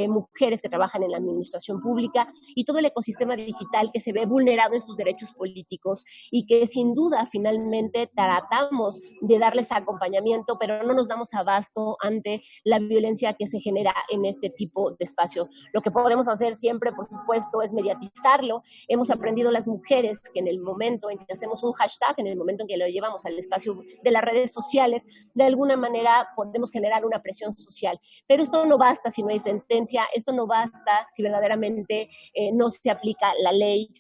mujeres que trabajan en la administración pública y todo el ecosistema digital que se ve vulnerado en sus derechos políticos y que sin duda finalmente tratamos de darles acompañamiento, pero no nos damos abasto ante la violencia que se genera en este tipo de espacio. Lo que podemos hacer siempre, por supuesto, es mediatizarlo. Hemos aprendido las mujeres que en el momento en que hacemos un hashtag, en el momento en que lo llevamos al espacio de las redes sociales, de alguna manera podemos generar una presión social. Pero esto no basta si no hay sentencia, esto no basta si verdaderamente no se aplica la ley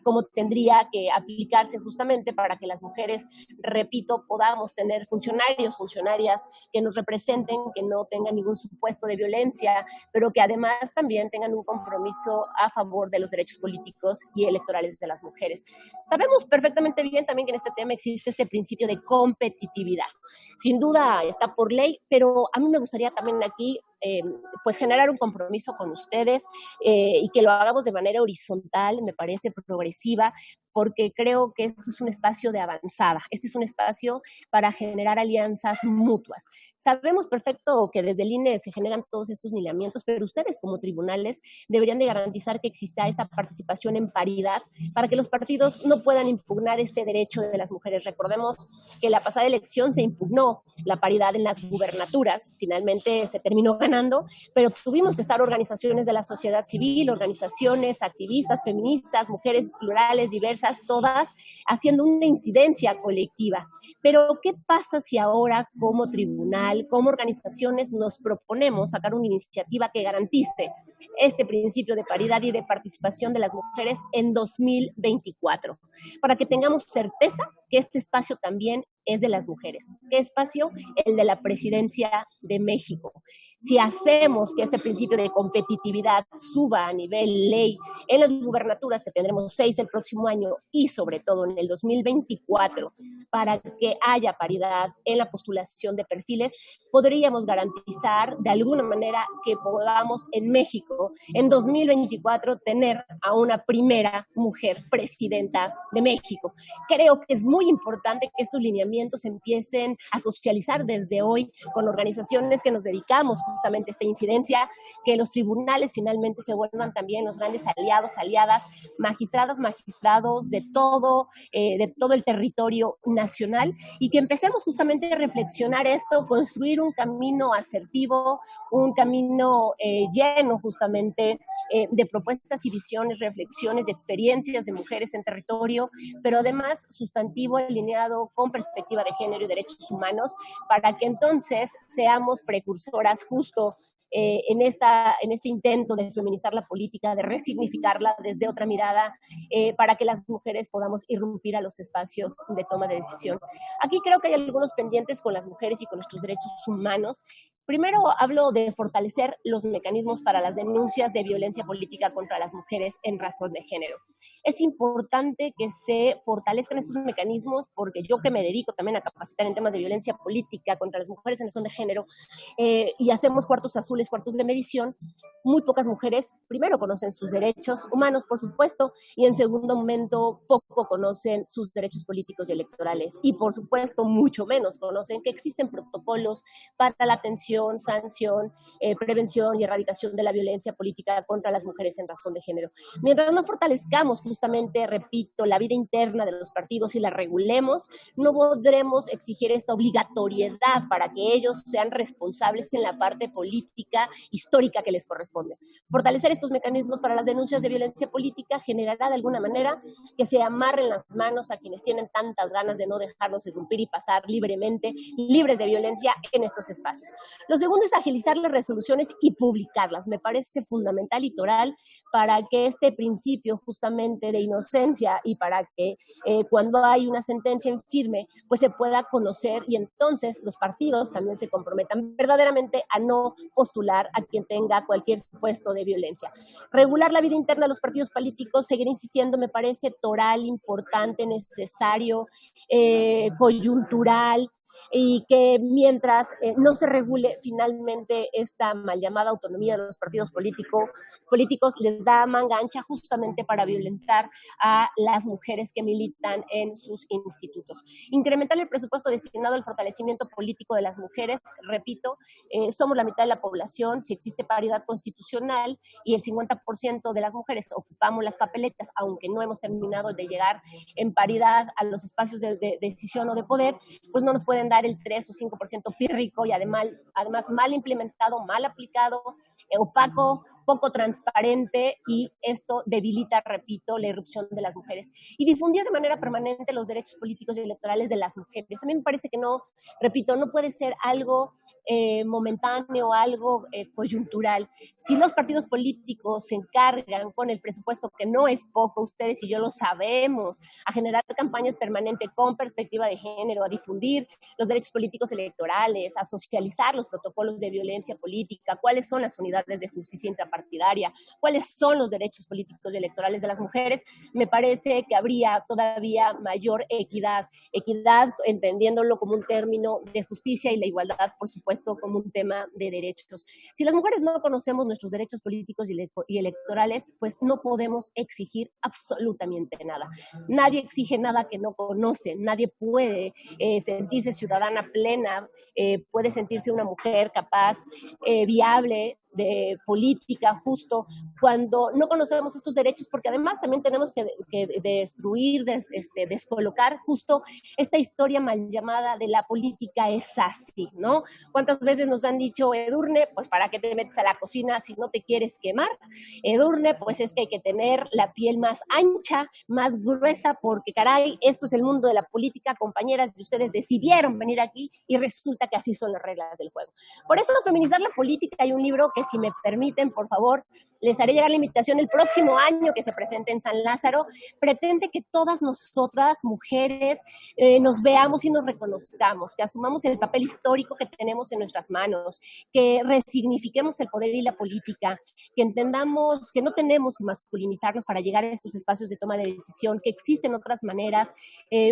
como tendría que aplicarse justamente para que las mujeres, repito, podamos tener funcionarios, funcionarias que nos representen, que no tengan ningún supuesto de violencia, pero que además también tengan un compromiso a favor de los derechos políticos y electorales de las mujeres. Sabemos perfectamente bien también que en este tema existe este principio de competitividad. Sin duda está por ley, pero a mí me gustaría también aquí pues generar un compromiso con ustedes y que lo hagamos de manera horizontal, me parece progresiva, porque creo que esto es un espacio de avanzada, este es un espacio para generar alianzas mutuas. Sabemos perfecto que desde el INE se generan todos estos lineamientos, pero ustedes como tribunales deberían de garantizar que exista esta participación en paridad para que los partidos no puedan impugnar este derecho de las mujeres. Recordemos que la pasada elección se impugnó la paridad en las gubernaturas, finalmente se terminó ganando, pero tuvimos que estar organizaciones de la sociedad civil, organizaciones, activistas, feministas, mujeres plurales, diversas, empresas, todas haciendo una incidencia colectiva. Pero, ¿qué pasa si ahora como tribunal, como organizaciones nos proponemos sacar una iniciativa que garantice este principio de paridad y de participación de las mujeres en 2024? Para que tengamos certeza que este espacio también es de las mujeres. ¿Qué espacio? El de la presidencia de México. Si hacemos que este principio de competitividad suba a nivel ley en las gubernaturas, que tendremos 6 el próximo año y sobre todo en el 2024, para que haya paridad en la postulación de perfiles, podríamos garantizar de alguna manera que podamos en México en 2024 tener a una primera mujer presidenta de México. Creo que es muy importante que estos lineamientos empiecen a socializar desde hoy con organizaciones que nos dedicamos justamente a esta incidencia, que los tribunales finalmente se vuelvan también los grandes aliados, aliadas, magistradas, magistrados de todo el territorio nacional, y que empecemos justamente a reflexionar esto, construir un camino asertivo, un camino lleno justamente de propuestas y visiones, reflexiones, de experiencias de mujeres en territorio, pero además sustantivo, alineado con perspectiva de género y derechos humanos, para que entonces seamos precursoras justo en este intento de feminizar la política, de resignificarla desde otra mirada, para que las mujeres podamos irrumpir a los espacios de toma de decisión. Aquí creo que hay algunos pendientes con las mujeres y con nuestros derechos humanos. Primero hablo de fortalecer los mecanismos para las denuncias de violencia política contra las mujeres en razón de género. Es importante que se fortalezcan estos mecanismos, porque yo, que me dedico también a capacitar en temas de violencia política contra las mujeres en razón de género, y hacemos cuartos azules, cuartos de medición, muy pocas mujeres primero conocen sus derechos humanos, por supuesto, y en segundo momento poco conocen sus derechos políticos y electorales, y por supuesto mucho menos conocen que existen protocolos para la atención, sanción, prevención y erradicación de la violencia política contra las mujeres en razón de género. Mientras no fortalezcamos justamente, repito, la vida interna de los partidos y la regulemos, no podremos exigir esta obligatoriedad para que ellos sean responsables en la parte política histórica que les corresponde. Fortalecer estos mecanismos para las denuncias de violencia política generará de alguna manera que se amarren las manos a quienes tienen tantas ganas de no dejarnos irrumpir y pasar libremente, libres de violencia en estos espacios. Lo segundo es agilizar las resoluciones y publicarlas. Me parece fundamental y toral para que este principio justamente de inocencia, y para que cuando hay una sentencia en firme, pues se pueda conocer, y entonces los partidos también se comprometan verdaderamente a no postular a quien tenga cualquier supuesto de violencia. Regular la vida interna de los partidos políticos, seguir insistiendo, me parece toral, importante, necesario, coyuntural, y que mientras no se regule finalmente esta mal llamada autonomía de los partidos políticos, les da manga ancha justamente para violentar a las mujeres que militan en sus institutos. Incrementar el presupuesto destinado al fortalecimiento político de las mujeres, repito, somos la mitad de la población, si existe paridad constitucional y el 50% de las mujeres ocupamos las papeletas, aunque no hemos terminado de llegar en paridad a los espacios de decisión o de poder, pues no nos pueden dar el 3 o 5% pírrico, y además mal implementado, mal aplicado, opaco, poco transparente, y esto debilita, repito, la irrupción de las mujeres. Y difundir de manera permanente los derechos políticos y electorales de las mujeres. A mí me parece que no, repito, no puede ser algo momentáneo, algo coyuntural. Si los partidos políticos se encargan con el presupuesto, que no es poco, ustedes y yo lo sabemos, a generar campañas permanentes con perspectiva de género, a difundir los derechos políticos electorales, a socializar los protocolos de violencia política, cuáles son las unidades de justicia intrapartidaria, cuáles son los derechos políticos y electorales de las mujeres, me parece que habría todavía mayor equidad entendiéndolo como un término de justicia, y la igualdad, por supuesto, como un tema de derechos. Si las mujeres no conocemos nuestros derechos políticos y electorales, pues no podemos exigir absolutamente nada. Nadie exige nada que no conoce, nadie puede sentirse ciudadana plena, puede sentirse una mujer capaz, viable, de política, justo cuando no conocemos estos derechos, porque además también tenemos que destruir, descolocar justo esta historia mal llamada de la política es así, ¿no? ¿Cuántas veces nos han dicho, Edurne, pues para qué te metes a la cocina si no te quieres quemar? Edurne, pues es que hay que tener la piel más ancha, más gruesa, porque caray, esto es el mundo de la política, compañeras, y ustedes decidieron venir aquí y resulta que así son las reglas del juego. Por eso, Feminizar la Política, hay un libro que, si me permiten, por favor, les haré llegar la invitación el próximo año que se presente en San Lázaro. Pretende que todas nosotras, mujeres, nos veamos y nos reconozcamos, que asumamos el papel histórico que tenemos en nuestras manos, que resignifiquemos el poder y la política, que entendamos que no tenemos que masculinizarnos para llegar a estos espacios de toma de decisión, que existen otras maneras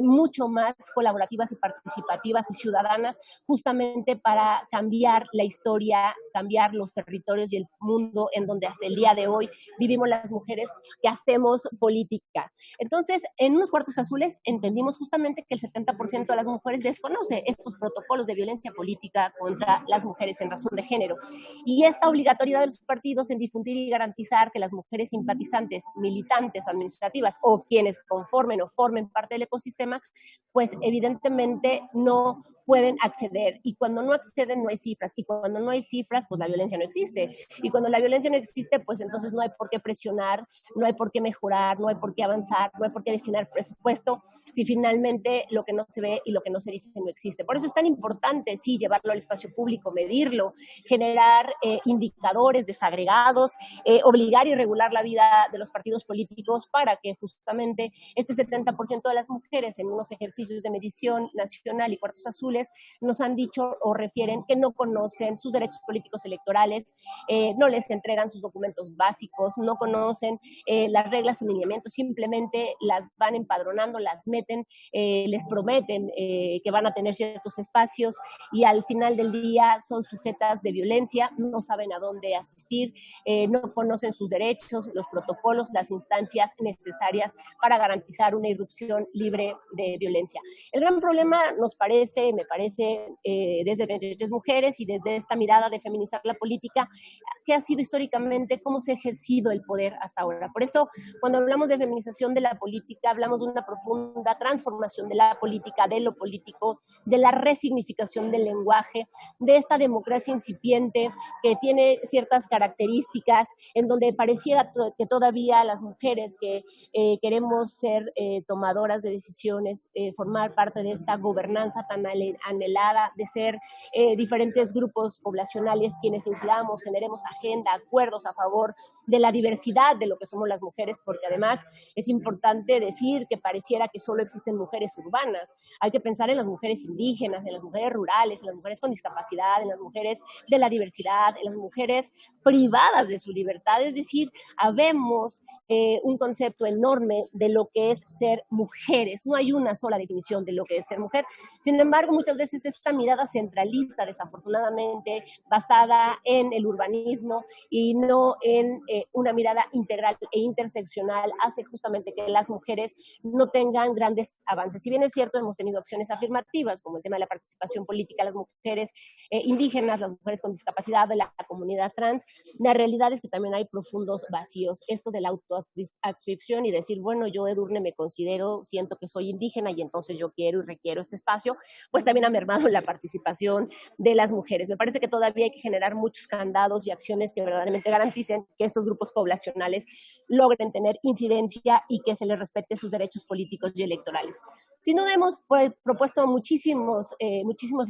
mucho más colaborativas y participativas y ciudadanas, justamente para cambiar la historia, cambiar los territorios y el mundo en donde hasta el día de hoy vivimos las mujeres que hacemos política. Entonces, en Unos Cuartos Azules entendimos justamente que el 70% de las mujeres desconoce estos protocolos de violencia política contra las mujeres en razón de género. Y esta obligatoriedad de los partidos en difundir y garantizar que las mujeres simpatizantes, militantes, administrativas o quienes conformen o formen parte del ecosistema, pues evidentemente no pueden acceder, y cuando no acceden no hay cifras, y cuando no hay cifras pues la violencia no existe, y cuando la violencia no existe pues entonces no hay por qué presionar, no hay por qué mejorar, no hay por qué avanzar, no hay por qué destinar presupuesto si finalmente lo que no se ve y lo que no se dice no existe. Por eso es tan importante, sí, llevarlo al espacio público, medirlo, generar indicadores desagregados, obligar y regular la vida de los partidos políticos para que justamente este 70% de las mujeres en unos ejercicios de medición nacional y Cuartos Azules nos han dicho o refieren que no conocen sus derechos políticos electorales, no les entregan sus documentos básicos, no conocen las reglas o lineamientos, simplemente las van empadronando, las meten, les prometen que van a tener ciertos espacios y al final del día son sujetas de violencia, no saben a dónde asistir, no conocen sus derechos, los protocolos, las instancias necesarias para garantizar una irrupción libre de violencia. El gran problema nos parece, me parece, desde 23 Mujeres y desde esta mirada de feminizar la política, que ha sido históricamente cómo se ha ejercido el poder hasta ahora. Por eso, cuando hablamos de feminización de la política, hablamos de una profunda transformación de la política, de lo político, de la resignificación del lenguaje, de esta democracia incipiente que tiene ciertas características en donde pareciera que todavía las mujeres que queremos ser tomadoras de decisiones, formar parte de esta gobernanza tan anhelada, de ser diferentes grupos poblacionales quienes incidamos, generemos agenda, acuerdos a favor de la diversidad de lo que somos las mujeres, porque además es importante decir que pareciera que solo existen mujeres urbanas. Hay que pensar en las mujeres indígenas, en las mujeres rurales, en las mujeres con discapacidad, en las mujeres de la diversidad, en las mujeres privadas de su libertad. Es decir, habemos un concepto enorme de lo que es ser mujeres. No hay una sola definición de lo que es ser mujer. Sin embargo, muchas veces esta mirada centralista, desafortunadamente, basada en el urbanismo y no en una mirada integral e interseccional, hace justamente que las mujeres no tengan grandes avances. Si bien es cierto, hemos tenido acciones afirmativas, como el tema de la participación política de las mujeres indígenas, las mujeres con discapacidad, de la comunidad trans, la realidad es que también hay profundos vacíos. Esto de la autoadscripción y decir, bueno, yo, Edurne, me considero, siento que soy indígena y entonces yo quiero y requiero este espacio, pues también ha mermado la participación de las mujeres. Me parece que todavía hay que generar muchos candados y acciones que verdaderamente garanticen que estos grupos poblacionales logren tener incidencia y que se les respete sus derechos políticos y electorales. Sin duda hemos propuesto muchísimos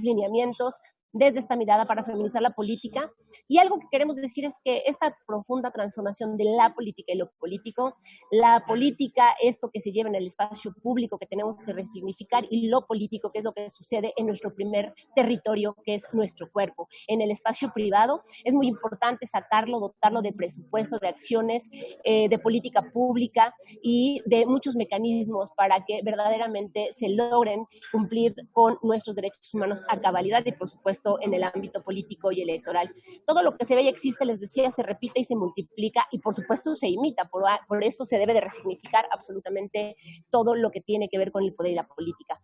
lineamientos desde esta mirada para feminizar la política, y algo que queremos decir es que esta profunda transformación de la política y lo político, la política, esto que se lleva en el espacio público que tenemos que resignificar, y lo político, que es lo que sucede en nuestro primer territorio, que es nuestro cuerpo. En el espacio privado es muy importante sacarlo, dotarlo de presupuesto, de acciones, de política pública y de muchos mecanismos para que verdaderamente se logren cumplir con nuestros derechos humanos a cabalidad y, por supuesto, en el ámbito político y electoral. Todo lo que se ve y existe, les decía, se repite y se multiplica y por supuesto se imita, por eso se debe de resignificar absolutamente todo lo que tiene que ver con el poder y la política.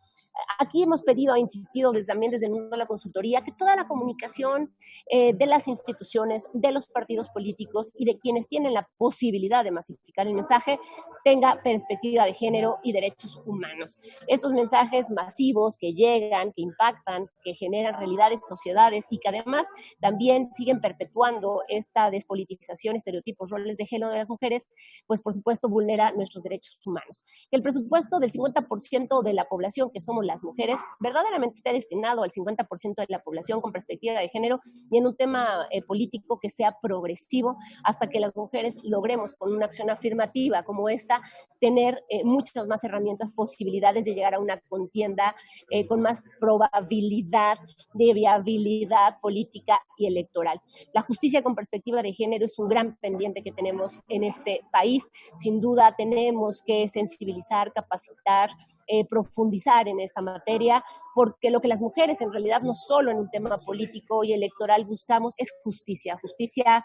Aquí hemos pedido, insistido también desde el mundo de la consultoría, que toda la comunicación de las instituciones, de los partidos políticos y de quienes tienen la posibilidad de masificar el mensaje tenga perspectiva de género y derechos humanos. Estos mensajes masivos que llegan, que impactan, que generan realidades, sociedades y que además también siguen perpetuando esta despolitización, estereotipos, roles de género de las mujeres, pues por supuesto vulnera nuestros derechos humanos. Que el presupuesto del 50% de la población, que somos las mujeres, verdaderamente esté destinado al 50% de la población con perspectiva de género y en un tema político que sea progresivo hasta que las mujeres logremos con una acción afirmativa como esta tener muchas más herramientas, posibilidades de llegar a una contienda con más probabilidad de viabilidad política y electoral. La justicia con perspectiva de género es un gran pendiente que tenemos en este país. Sin duda tenemos que sensibilizar, capacitar, profundizar en esta materia, porque lo que las mujeres en realidad no solo en un tema político y electoral buscamos es justicia, justicia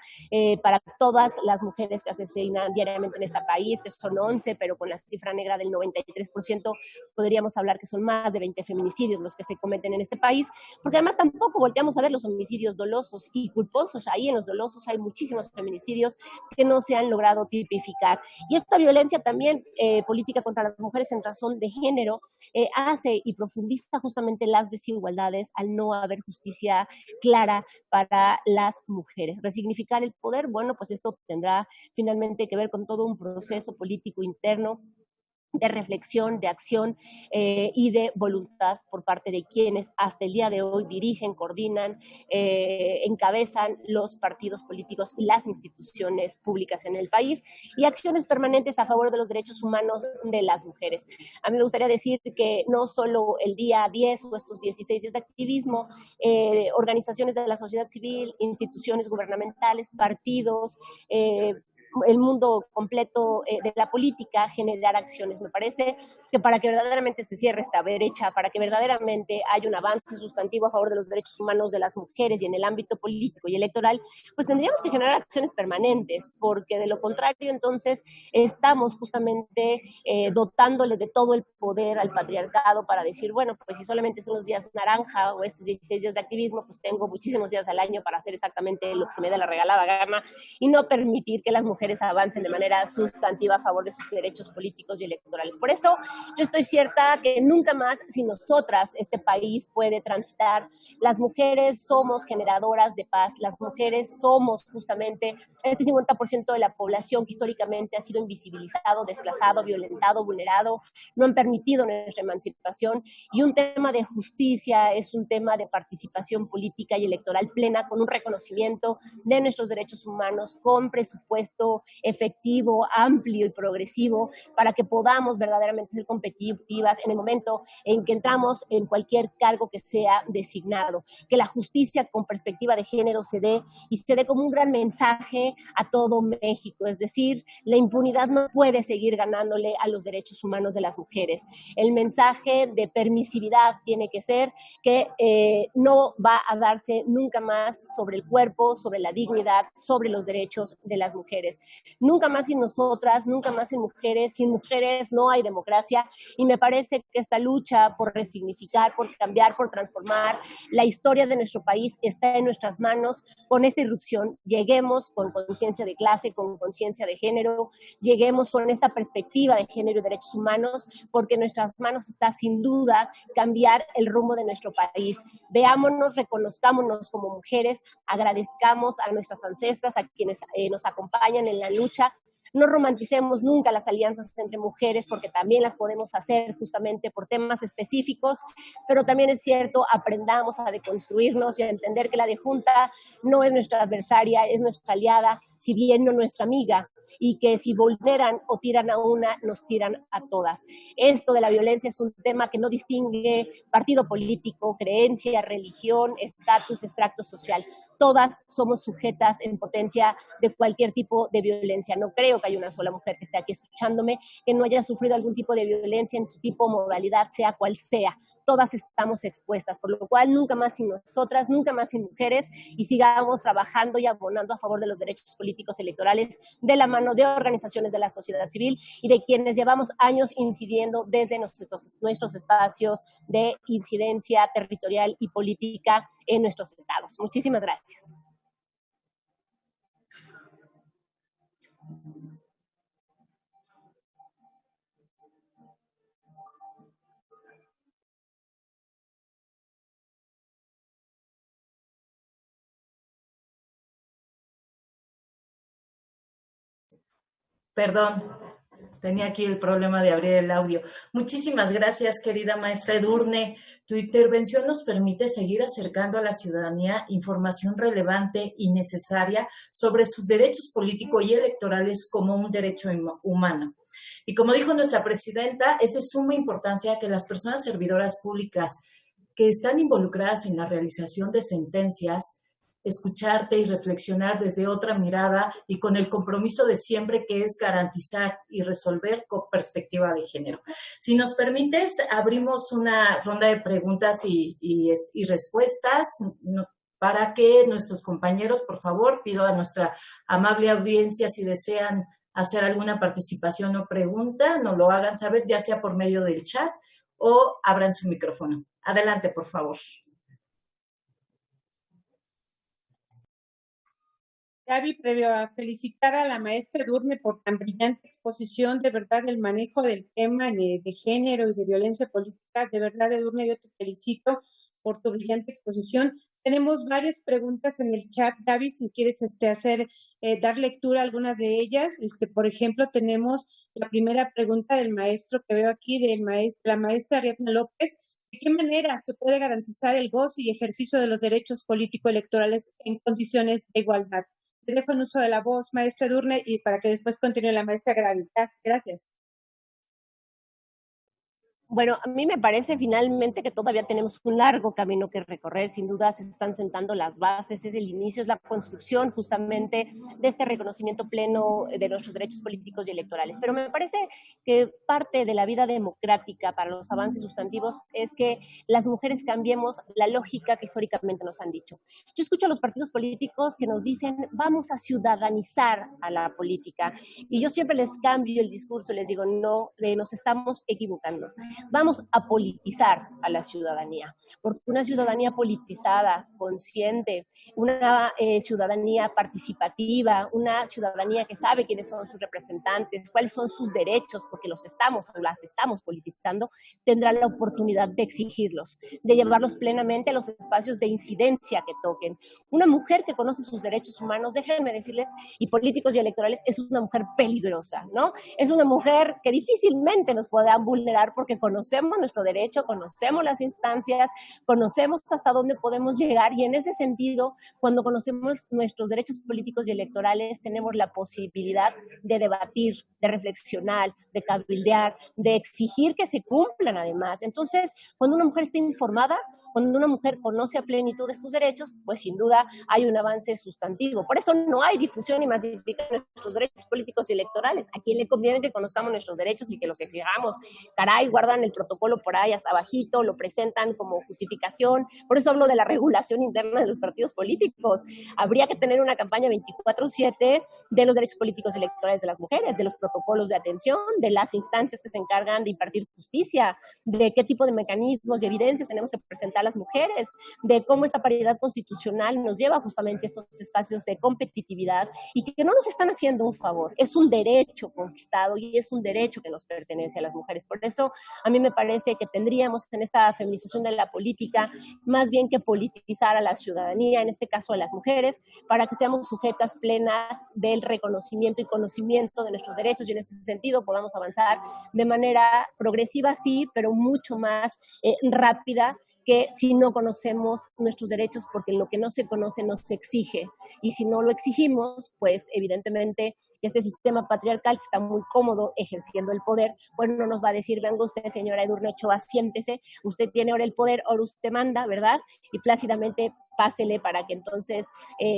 para todas las mujeres que asesinan diariamente en este país, que son 11, pero con la cifra negra del 93%, podríamos hablar que son más de 20 feminicidios los que se cometen en este país, porque además tampoco volteamos a ver los homicidios dolosos y culposos. Ahí en los dolosos hay muchísimos feminicidios que no se han logrado tipificar. Y esta violencia también política contra las mujeres en razón de género hace y profundiza justamente las desigualdades al no haber justicia clara para las mujeres. Resignificar el poder, bueno, pues esto tendrá finalmente que ver con todo un proceso político interno de reflexión, de acción y de voluntad por parte de quienes hasta el día de hoy dirigen, coordinan, encabezan los partidos políticos y las instituciones públicas en el país, y acciones permanentes a favor de los derechos humanos de las mujeres. A mí me gustaría decir que no solo el día 10 o estos 16 días de activismo, organizaciones de la sociedad civil, instituciones gubernamentales, partidos, el mundo completo de la política, generar acciones. Me parece que para que verdaderamente se cierre esta brecha, para que verdaderamente haya un avance sustantivo a favor de los derechos humanos de las mujeres y en el ámbito político y electoral, pues tendríamos que generar acciones permanentes, porque de lo contrario entonces estamos justamente dotándole de todo el poder al patriarcado para decir, bueno, pues si solamente son los días naranja o estos 16 días de activismo, pues tengo muchísimos días al año para hacer exactamente lo que se me dé la regalada gana y no permitir que las mujeres avancen de manera sustantiva a favor de sus derechos políticos y electorales. Por eso yo estoy cierta que nunca más sin nosotras este país puede transitar. Las mujeres somos generadoras de paz, las mujeres somos justamente este 50% de la población que históricamente ha sido invisibilizado, desplazado, violentado, vulnerado, no han permitido nuestra emancipación, y un tema de justicia es un tema de participación política y electoral plena, con un reconocimiento de nuestros derechos humanos, con presupuesto efectivo, amplio y progresivo para que podamos verdaderamente ser competitivas en el momento en que entramos en cualquier cargo que sea designado. Que la justicia con perspectiva de género se dé y se dé como un gran mensaje a todo México. Es decir, la impunidad no puede seguir ganándole a los derechos humanos de las mujeres. El mensaje de permisividad tiene que ser que no va a darse nunca más sobre el cuerpo, sobre la dignidad, sobre los derechos de las mujeres. Nunca más sin nosotras, nunca más sin mujeres no hay democracia, y me parece que esta lucha por resignificar, por cambiar, por transformar la historia de nuestro país está en nuestras manos. Con esta irrupción lleguemos con conciencia de clase, con conciencia de género, lleguemos con esta perspectiva de género y derechos humanos, porque en nuestras manos está sin duda cambiar el rumbo de nuestro país. Veámonos, reconozcámonos como mujeres, agradezcamos a nuestras ancestras, a quienes nos acompañan en la lucha. No romanticemos nunca las alianzas entre mujeres, porque también las podemos hacer justamente por temas específicos, pero también es cierto, aprendamos a deconstruirnos y a entender que la adjunta no es nuestra adversaria, es nuestra aliada, si bien no nuestra amiga, y que si vulneran o tiran a una, nos tiran a todas. Esto de la violencia es un tema que no distingue partido político, creencia, religión, estatus, extracto social. Todas somos sujetas en potencia de cualquier tipo de violencia. No creo que haya una sola mujer que esté aquí escuchándome que no haya sufrido algún tipo de violencia en su tipo, modalidad, sea cual sea. Todas estamos expuestas, por lo cual nunca más sin nosotras, nunca más sin mujeres, y sigamos trabajando y abonando a favor de los derechos políticos electorales de la mano mano de organizaciones de la sociedad civil y de quienes llevamos años incidiendo desde nuestros espacios de incidencia territorial y política en nuestros estados. Muchísimas gracias.
Perdón, tenía aquí el problema de abrir el audio. Muchísimas gracias, querida maestra Edurne. Tu intervención nos permite seguir acercando a la ciudadanía información relevante y necesaria sobre sus derechos políticos y electorales como un derecho humano. Y como dijo nuestra presidenta, es de suma importancia que las personas servidoras públicas que están involucradas en la realización de sentencias escucharte y reflexionar desde otra mirada y con el compromiso de siempre que es garantizar y resolver con perspectiva de género. Si nos permites, abrimos una ronda de preguntas y respuestas para que nuestros compañeros, por favor, pido a nuestra amable audiencia si desean hacer alguna participación o pregunta, nos lo hagan saber, ya sea por medio del chat o abran su micrófono. Adelante, por favor.
Gaby, previo a felicitar a la maestra Edurne por tan brillante exposición, de verdad, el manejo del tema de género y de violencia política, de verdad, Edurne, yo te felicito por tu brillante exposición. Tenemos varias preguntas en el chat, Gaby, si quieres dar lectura a algunas de ellas. Por ejemplo, tenemos la primera pregunta del maestro que veo aquí, la maestra Ariadna López. ¿De qué manera se puede garantizar el goce y ejercicio de los derechos político-electorales en condiciones de igualdad? Te dejo en uso de la voz, maestra Edurne, y para que después continúe la maestra Gaby. Gracias.
Bueno, a mí me parece finalmente que todavía tenemos un largo camino que recorrer. Sin duda se están sentando las bases, es el inicio, es la construcción justamente de este reconocimiento pleno de nuestros derechos políticos y electorales. Pero me parece que parte de la vida democrática para los avances sustantivos es que las mujeres cambiemos la lógica que históricamente nos han dicho. Yo escucho a los partidos políticos que nos dicen vamos a ciudadanizar a la política y yo siempre les cambio el discurso, les digo no, nos estamos equivocando. Vamos a politizar a la ciudadanía, porque una ciudadanía politizada, consciente, una ciudadanía participativa, una ciudadanía que sabe quiénes son sus representantes, cuáles son sus derechos, porque las estamos politizando, tendrá la oportunidad de exigirlos, de llevarlos plenamente a los espacios de incidencia que toquen. Una mujer que conoce sus derechos humanos, déjenme decirles, y políticos y electorales, es una mujer peligrosa, ¿no? Es una mujer que difícilmente nos podrán vulnerar porque conocemos nuestro derecho, conocemos las instancias, conocemos hasta dónde podemos llegar y en ese sentido, cuando conocemos nuestros derechos políticos y electorales, tenemos la posibilidad de debatir, de reflexionar, de cabildear, de exigir que se cumplan además. Entonces, cuando una mujer está informada, cuando una mujer conoce a plenitud estos derechos, pues sin duda hay un avance sustantivo. Por eso no hay difusión y masificación de nuestros derechos políticos y electorales. ¿A quién le conviene que conozcamos nuestros derechos y que los exijamos? Caray, guardan el protocolo por ahí hasta bajito, lo presentan como justificación. Por eso hablo de la regulación interna de los partidos políticos. Habría que tener una campaña 24/7 de los derechos políticos y electorales de las mujeres, de los protocolos de atención, de las instancias que se encargan de impartir justicia, de qué tipo de mecanismos y evidencias tenemos que presentar a las mujeres, de cómo esta paridad constitucional nos lleva justamente a estos espacios de competitividad y que no nos están haciendo un favor. Es un derecho conquistado y es un derecho que nos pertenece a las mujeres. Por eso a mí me parece que tendríamos en esta feminización de la política más bien que politizar a la ciudadanía, en este caso a las mujeres, para que seamos sujetas plenas del reconocimiento y conocimiento de nuestros derechos y en ese sentido podamos avanzar de manera progresiva, sí, pero mucho más rápida que si no conocemos nuestros derechos, porque lo que no se conoce no se exige. Y si no lo exigimos, pues evidentemente este sistema patriarcal que está muy cómodo ejerciendo el poder, bueno, no nos va a decir, venga usted, señora Edurne Ochoa, siéntese, usted tiene ahora el poder, ahora usted manda, ¿verdad? Y plácidamente pásele para que entonces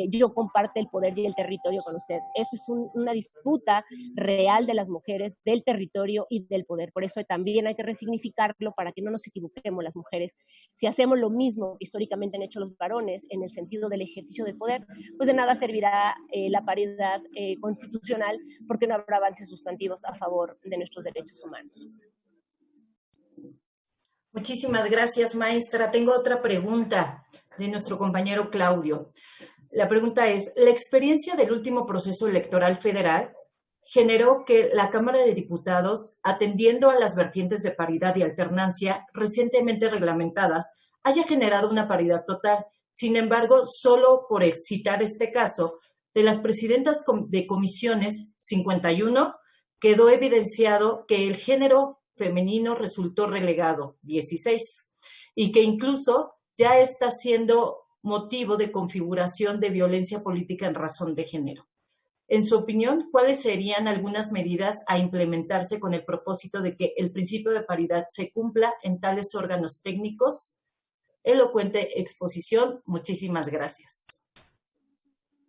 yo comparte el poder y el territorio con usted. Esto es una disputa real de las mujeres, del territorio y del poder. Por eso también hay que resignificarlo para que no nos equivoquemos las mujeres. Si hacemos lo mismo que históricamente han hecho los varones en el sentido del ejercicio de poder, pues de nada servirá la paridad constitucional, porque no habrá avances sustantivos a favor de nuestros derechos humanos.
Muchísimas gracias, maestra. Tengo otra pregunta de nuestro compañero Claudio. La pregunta es, ¿la experiencia del último proceso electoral federal generó que la Cámara de Diputados, atendiendo a las vertientes de paridad y alternancia recientemente reglamentadas, haya generado una paridad total? Sin embargo, solo por citar este caso, de las presidentas de comisiones 51, quedó evidenciado que el género femenino resultó relegado, 16, y que incluso ya está siendo motivo de configuración de violencia política en razón de género. En su opinión, ¿cuáles serían algunas medidas a implementarse con el propósito de que el principio de paridad se cumpla en tales órganos técnicos? Elocuente exposición. Muchísimas gracias.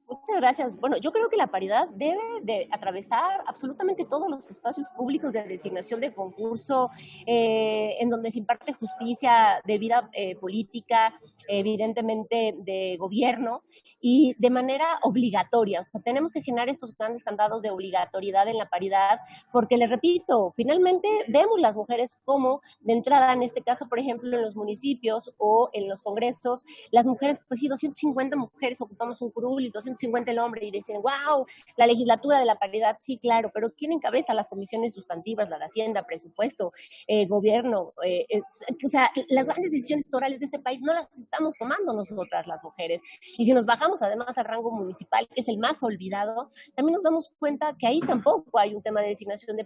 Muchas gracias. Bueno, yo creo que la paridad debe de atravesar absolutamente todos los espacios públicos de designación de concurso, en donde se imparte justicia de vida política, evidentemente de gobierno, y de manera obligatoria. O sea, tenemos que generar estos grandes candados de obligatoriedad en la paridad, porque les repito, finalmente vemos las mujeres como de entrada, en este caso, por ejemplo, en los municipios o en los congresos, las mujeres, pues sí, 250 mujeres ocupamos un curul y 250 el hombre, y dicen, wow, la legislatura de la paridad, sí, claro, pero ¿quién encabeza las comisiones sustantivas, la de Hacienda, presupuesto, gobierno? O sea, las grandes decisiones electorales de este país no las estamos tomando nosotras las mujeres. Y si nos bajamos además al rango municipal, que es el más olvidado, también nos damos cuenta que ahí tampoco hay un tema de designación de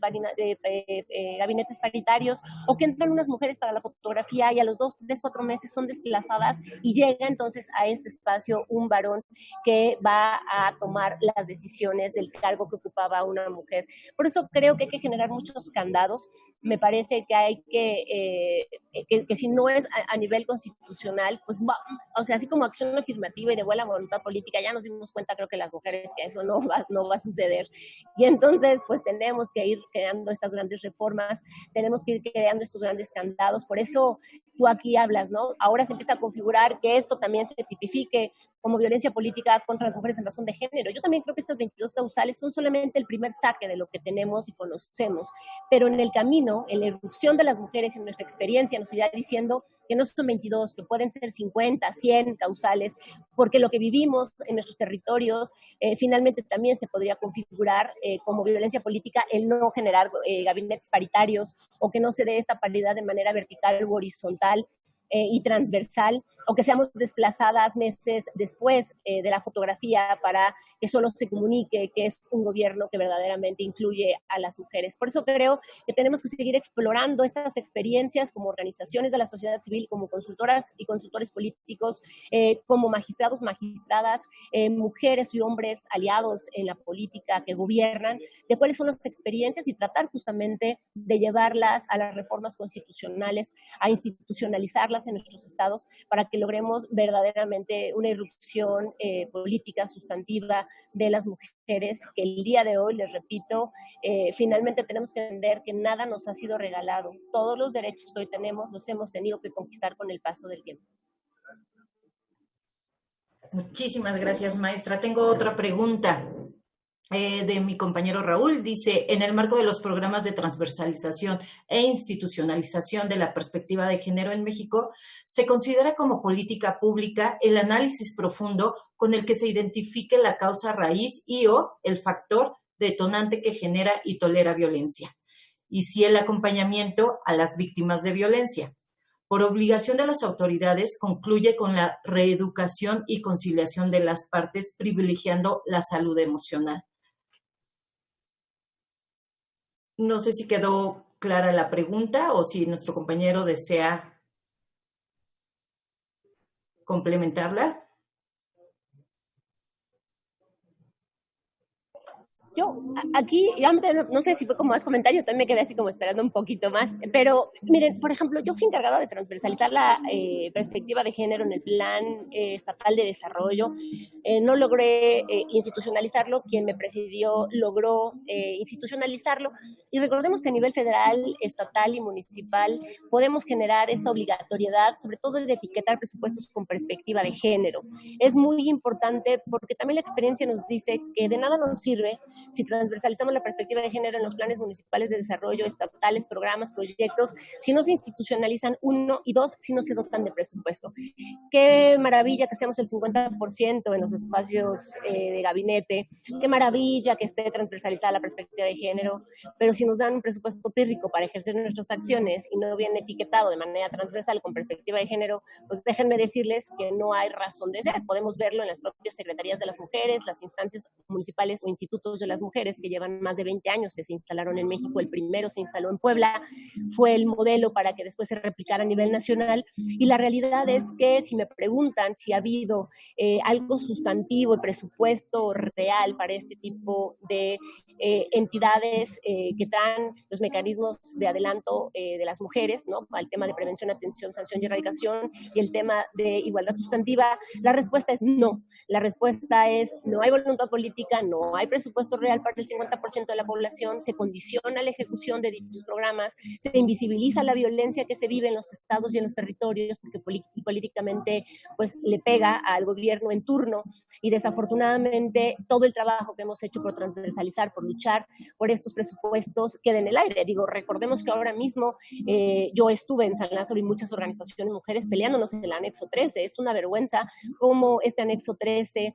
gabinetes paritarios, o que entran unas mujeres para la fotografía y a los 2, 3, 4 meses son desplazadas y llega entonces a este espacio un varón que va a tomar las decisiones del cargo que ocupaba una mujer. Por eso creo que hay que generar muchos candados. Me parece que hay que si no es a nivel constitucional, pues o sea, así como acción afirmativa y de buena voluntad política, ya nos dimos cuenta, creo que las mujeres, que eso no va a suceder. Y entonces, pues tenemos que ir creando estas grandes reformas, tenemos que ir creando estos grandes candados. Por eso tú aquí hablas, ¿no? Ahora se empieza a configurar que esto también se tipifique como violencia política contra las mujeres en razón de género. Yo también creo que estas 22 causales son solamente el primer saque de lo que tenemos y conocemos, pero en el camino, en la irrupción de las mujeres y en nuestra experiencia nos irá diciendo que no son 22, que pueden ser 50, 100 causales, porque lo que vivimos en nuestros territorios finalmente también se podría configurar como violencia política el no generar gabinetes paritarios, o que no se dé esta paridad de manera vertical o horizontal y transversal, o que seamos desplazadas meses después de la fotografía para que solo se comunique que es un gobierno que verdaderamente incluye a las mujeres. Por eso creo que tenemos que seguir explorando estas experiencias como organizaciones de la sociedad civil, como consultoras y consultores políticos, como magistrados, magistradas, mujeres y hombres aliados en la política que gobiernan, de cuáles son las experiencias y tratar justamente de llevarlas a las reformas constitucionales, a institucionalizarlas en nuestros estados, para que logremos verdaderamente una irrupción política sustantiva de las mujeres, que el día de hoy, les repito, finalmente tenemos que entender que nada nos ha sido regalado. Todos los derechos que hoy tenemos los hemos tenido que conquistar con el paso del tiempo.
Muchísimas gracias, maestra. Tengo otra pregunta de mi compañero Raúl. Dice, en el marco de los programas de transversalización e institucionalización de la perspectiva de género en México, ¿se considera como política pública el análisis profundo con el que se identifique la causa raíz y o el factor detonante que genera y tolera violencia? Y si el acompañamiento a las víctimas de violencia, por obligación de las autoridades, concluye con la reeducación y conciliación de las partes, privilegiando la salud emocional? No sé si quedó clara la pregunta o si nuestro compañero desea complementarla.
Aquí, yo no sé si fue como más comentario, también me quedé así como esperando un poquito más, pero miren, por ejemplo, yo fui encargada de transversalizar la perspectiva de género en el Plan Estatal de Desarrollo. No logré institucionalizarlo, quien me presidió logró institucionalizarlo, y recordemos que a nivel federal, estatal y municipal podemos generar esta obligatoriedad, sobre todo de etiquetar presupuestos con perspectiva de género. Es muy importante porque también la experiencia nos dice que de nada nos sirve si transversalizamos la perspectiva de género en los planes municipales de desarrollo, estatales, programas, proyectos, si no se institucionalizan, uno, y dos, si no se dotan de presupuesto. Qué maravilla que seamos el 50% en los espacios de gabinete, qué maravilla que esté transversalizada la perspectiva de género, pero si nos dan un presupuesto pírrico para ejercer nuestras acciones y no viene etiquetado de manera transversal con perspectiva de género, pues déjenme decirles que no hay razón de ser. Podemos verlo en las propias secretarías de las mujeres, las instancias municipales o institutos de las mujeres que llevan más de 20 años que se instalaron en México. El primero se instaló en Puebla, fue el modelo para que después se replicara a nivel nacional, y la realidad es que si me preguntan si ha habido algo sustantivo y presupuesto real para este tipo de entidades que traen los mecanismos de adelanto de las mujeres, ¿no?, al tema de prevención, atención, sanción y erradicación, y el tema de igualdad sustantiva, la respuesta es no. La respuesta es no hay voluntad política, no hay presupuesto real para el 50% de la población, se condiciona la ejecución de dichos programas, se invisibiliza la violencia que se vive en los estados y en los territorios, porque políticamente pues le pega al gobierno en turno, y desafortunadamente todo el trabajo que hemos hecho por transversalizar, por luchar por estos presupuestos queda en el aire. Digo, recordemos que ahora mismo yo estuve en San Lázaro y muchas organizaciones de mujeres peleándonos en el anexo 13. Es una vergüenza cómo este anexo 13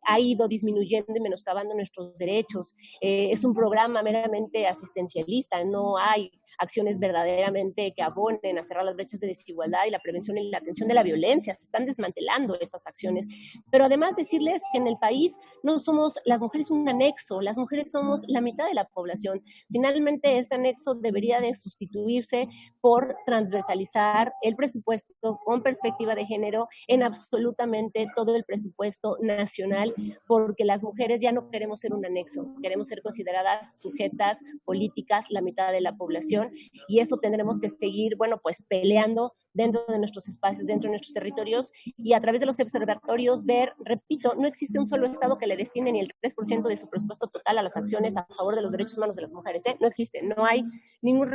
ha ido disminuyendo y menoscabando nuestros derechos. Es un programa meramente asistencialista, no hay acciones verdaderamente que abonen a cerrar las brechas de desigualdad y la prevención y la atención de la violencia. Se están desmantelando estas acciones. Pero además decirles que en el país no somos las mujeres un anexo, las mujeres somos la mitad de la población. Finalmente, este anexo debería de sustituirse por transversalizar el presupuesto con perspectiva de género en absolutamente todo el presupuesto nacional, porque las mujeres ya no queremos ser un anexo, queremos ser consideradas sujetas políticas, la mitad de la población, y eso tendremos que seguir, bueno, pues peleando dentro de nuestros espacios, dentro de nuestros territorios, y a través de los observatorios ver, repito, no existe un solo estado que le destine ni el 3% de su presupuesto total a las acciones a favor de los derechos humanos de las mujeres, ¿eh? No existe, no hay ningún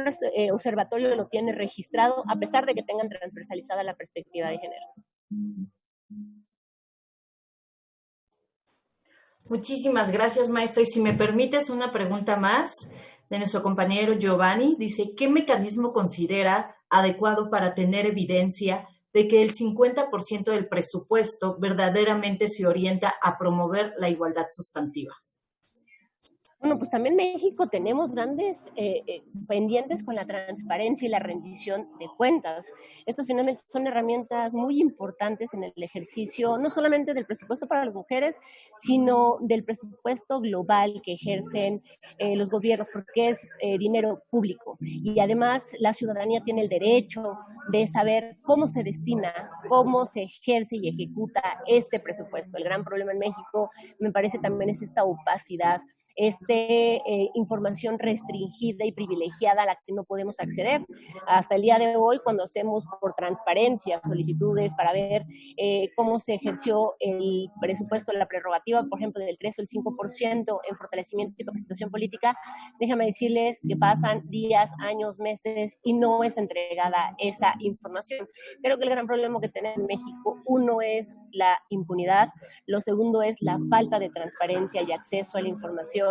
observatorio que lo tiene registrado, a pesar de que tengan transversalizada la perspectiva de género.
Muchísimas gracias, maestra. Y si me permites una pregunta más de nuestro compañero Giovanni, dice, ¿qué mecanismo considera adecuado para tener evidencia de que el 50% del presupuesto verdaderamente se orienta a promover la igualdad sustantiva?
Bueno, pues también México tenemos grandes pendientes con la transparencia y la rendición de cuentas. Estas finalmente son herramientas muy importantes en el ejercicio, no solamente del presupuesto para las mujeres, sino del presupuesto global que ejercen los gobiernos, porque es dinero público. Y además la ciudadanía tiene el derecho de saber cómo se destina, cómo se ejerce y ejecuta este presupuesto. El gran problema en México, me parece, también es esta opacidad, información restringida y privilegiada a la que no podemos acceder. Hasta el día de hoy, cuando hacemos por transparencia solicitudes para ver cómo se ejerció el presupuesto, la prerrogativa, por ejemplo, del 3 o el 5% en fortalecimiento y capacitación política, déjame decirles que pasan días, años, meses y no es entregada esa información. Creo que el gran problema que tenemos en México, uno es la impunidad, lo segundo es la falta de transparencia y acceso a la información,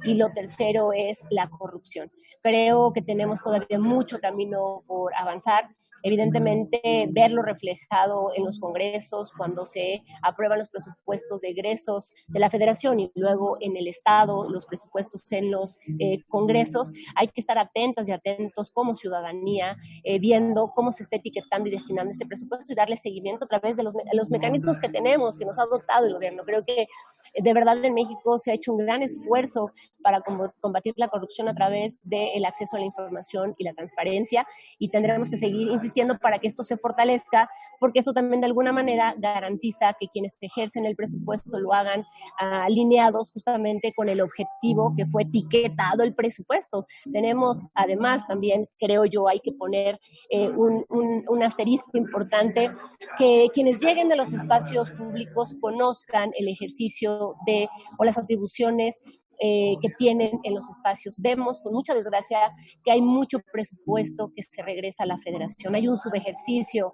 y lo tercero es la corrupción. Creo que tenemos todavía mucho camino por avanzar. Evidentemente, verlo reflejado en los congresos, cuando se aprueban los presupuestos de egresos de la federación y luego en el estado, los presupuestos en los congresos, hay que estar atentas y atentos como ciudadanía, viendo cómo se está etiquetando y destinando ese presupuesto y darle seguimiento a través de los mecanismos que tenemos, que nos ha dotado el gobierno. Creo que de verdad en México se ha hecho un gran esfuerzo para combatir la corrupción a través del acceso a la información y la transparencia, y tendremos que seguir insistiendo para que esto se fortalezca, porque esto también de alguna manera garantiza que quienes ejercen el presupuesto lo hagan alineados justamente con el objetivo que fue etiquetado el presupuesto. Tenemos además también, creo yo, hay que poner un asterisco importante, que quienes lleguen de los espacios públicos conozcan el ejercicio o las atribuciones que tienen en los espacios. Vemos con mucha desgracia que hay mucho presupuesto que se regresa a la federación. Hay un subejercicio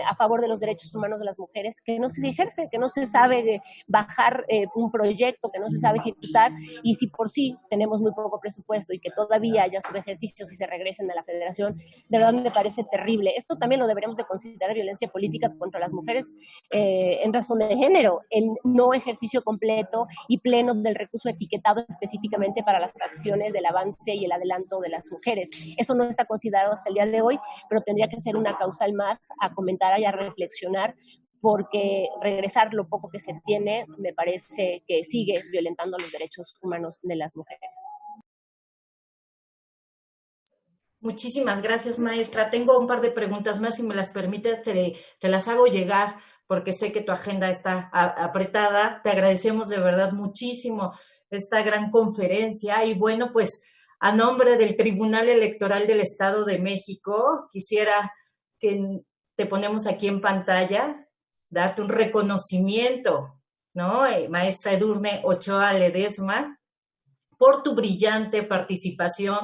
a favor de los derechos humanos de las mujeres que no se ejerce, que no se sabe bajar un proyecto, que no se sabe ejecutar, y si por sí tenemos muy poco presupuesto y que todavía haya subejercicios y se regresen a la federación, de verdad me parece terrible. Esto también lo deberemos de considerar violencia política contra las mujeres en razón de género, el no ejercicio completo y pleno del recurso etiquetado específicamente para las acciones del avance y el adelanto de las mujeres. Eso no está considerado hasta el día de hoy, pero tendría que ser una causal más a comentar y a reflexionar, porque regresar lo poco que se tiene me parece que sigue violentando los derechos humanos de las mujeres.
Muchísimas gracias, maestra. Tengo un par de preguntas más, si me las permites, te las hago llegar, porque sé que tu agenda está apretada. Te agradecemos de verdad muchísimo esta gran conferencia. Y bueno, pues a nombre del Tribunal Electoral del Estado de México, quisiera que te ponemos aquí en pantalla, darte un reconocimiento, ¿no? Maestra Edurne Ochoa Ledesma, por tu brillante participación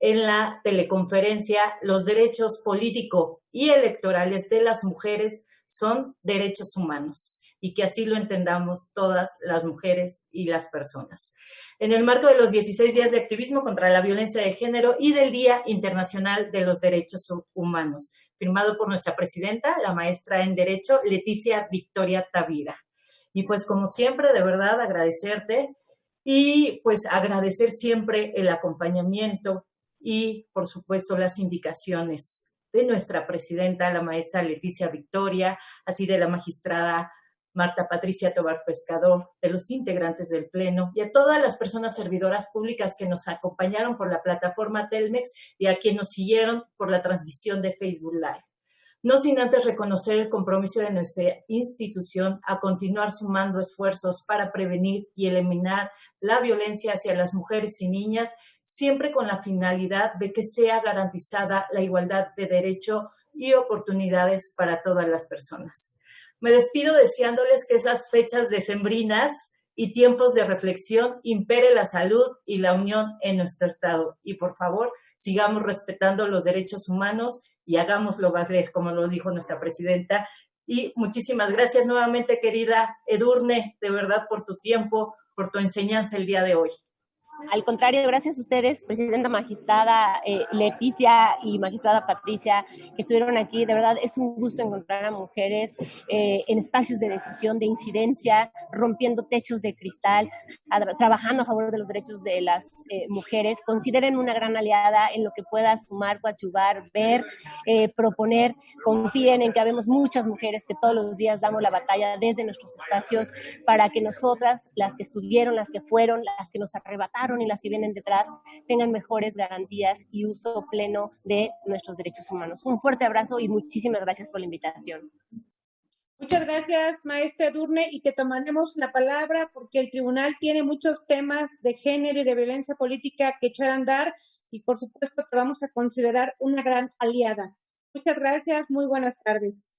en la teleconferencia Los derechos políticos y electorales de las mujeres son derechos humanos, y que así lo entendamos todas las mujeres y las personas. En el marco de los 16 días de activismo contra la violencia de género y del Día Internacional de los Derechos Humanos, firmado por nuestra presidenta, la maestra en Derecho, Leticia Victoria Tavira. Y pues como siempre, de verdad agradecerte, y pues agradecer siempre el acompañamiento y, por supuesto, las indicaciones de nuestra presidenta, la maestra Leticia Victoria, así de la magistrada Marta Patricia Tobar Pescador, de los integrantes del Pleno, y a todas las personas servidoras públicas que nos acompañaron por la plataforma Telmex y a quienes nos siguieron por la transmisión de Facebook Live. No sin antes reconocer el compromiso de nuestra institución a continuar sumando esfuerzos para prevenir y eliminar la violencia hacia las mujeres y niñas, siempre con la finalidad de que sea garantizada la igualdad de derecho y oportunidades para todas las personas. Me despido deseándoles que esas fechas decembrinas y tiempos de reflexión impere la salud y la unión en nuestro Estado. Y por favor, sigamos respetando los derechos humanos y hagámoslo valer, como lo dijo nuestra presidenta. Y muchísimas gracias nuevamente, querida Edurne, de verdad, por tu tiempo, por tu enseñanza el día de hoy.
Al contrario, gracias a ustedes, presidenta magistrada Leticia y magistrada Patricia, que estuvieron aquí. De verdad, es un gusto encontrar a mujeres en espacios de decisión, de incidencia, rompiendo techos de cristal, trabajando a favor de los derechos de las mujeres. Consideren una gran aliada en lo que pueda sumar, coadyuvar, ver, proponer. Confíen en que habemos muchas mujeres que todos los días damos la batalla desde nuestros espacios para que nosotras, las que estuvieron, las que fueron, las que nos arrebataron y las que vienen detrás, tengan mejores garantías y uso pleno de nuestros derechos humanos. Un fuerte abrazo y muchísimas gracias por la invitación.
Muchas gracias, maestra Edurne, y te tomaremos la palabra porque el tribunal tiene muchos temas de género y de violencia política que echar a andar, y por supuesto te vamos a considerar una gran aliada. Muchas gracias, muy buenas tardes.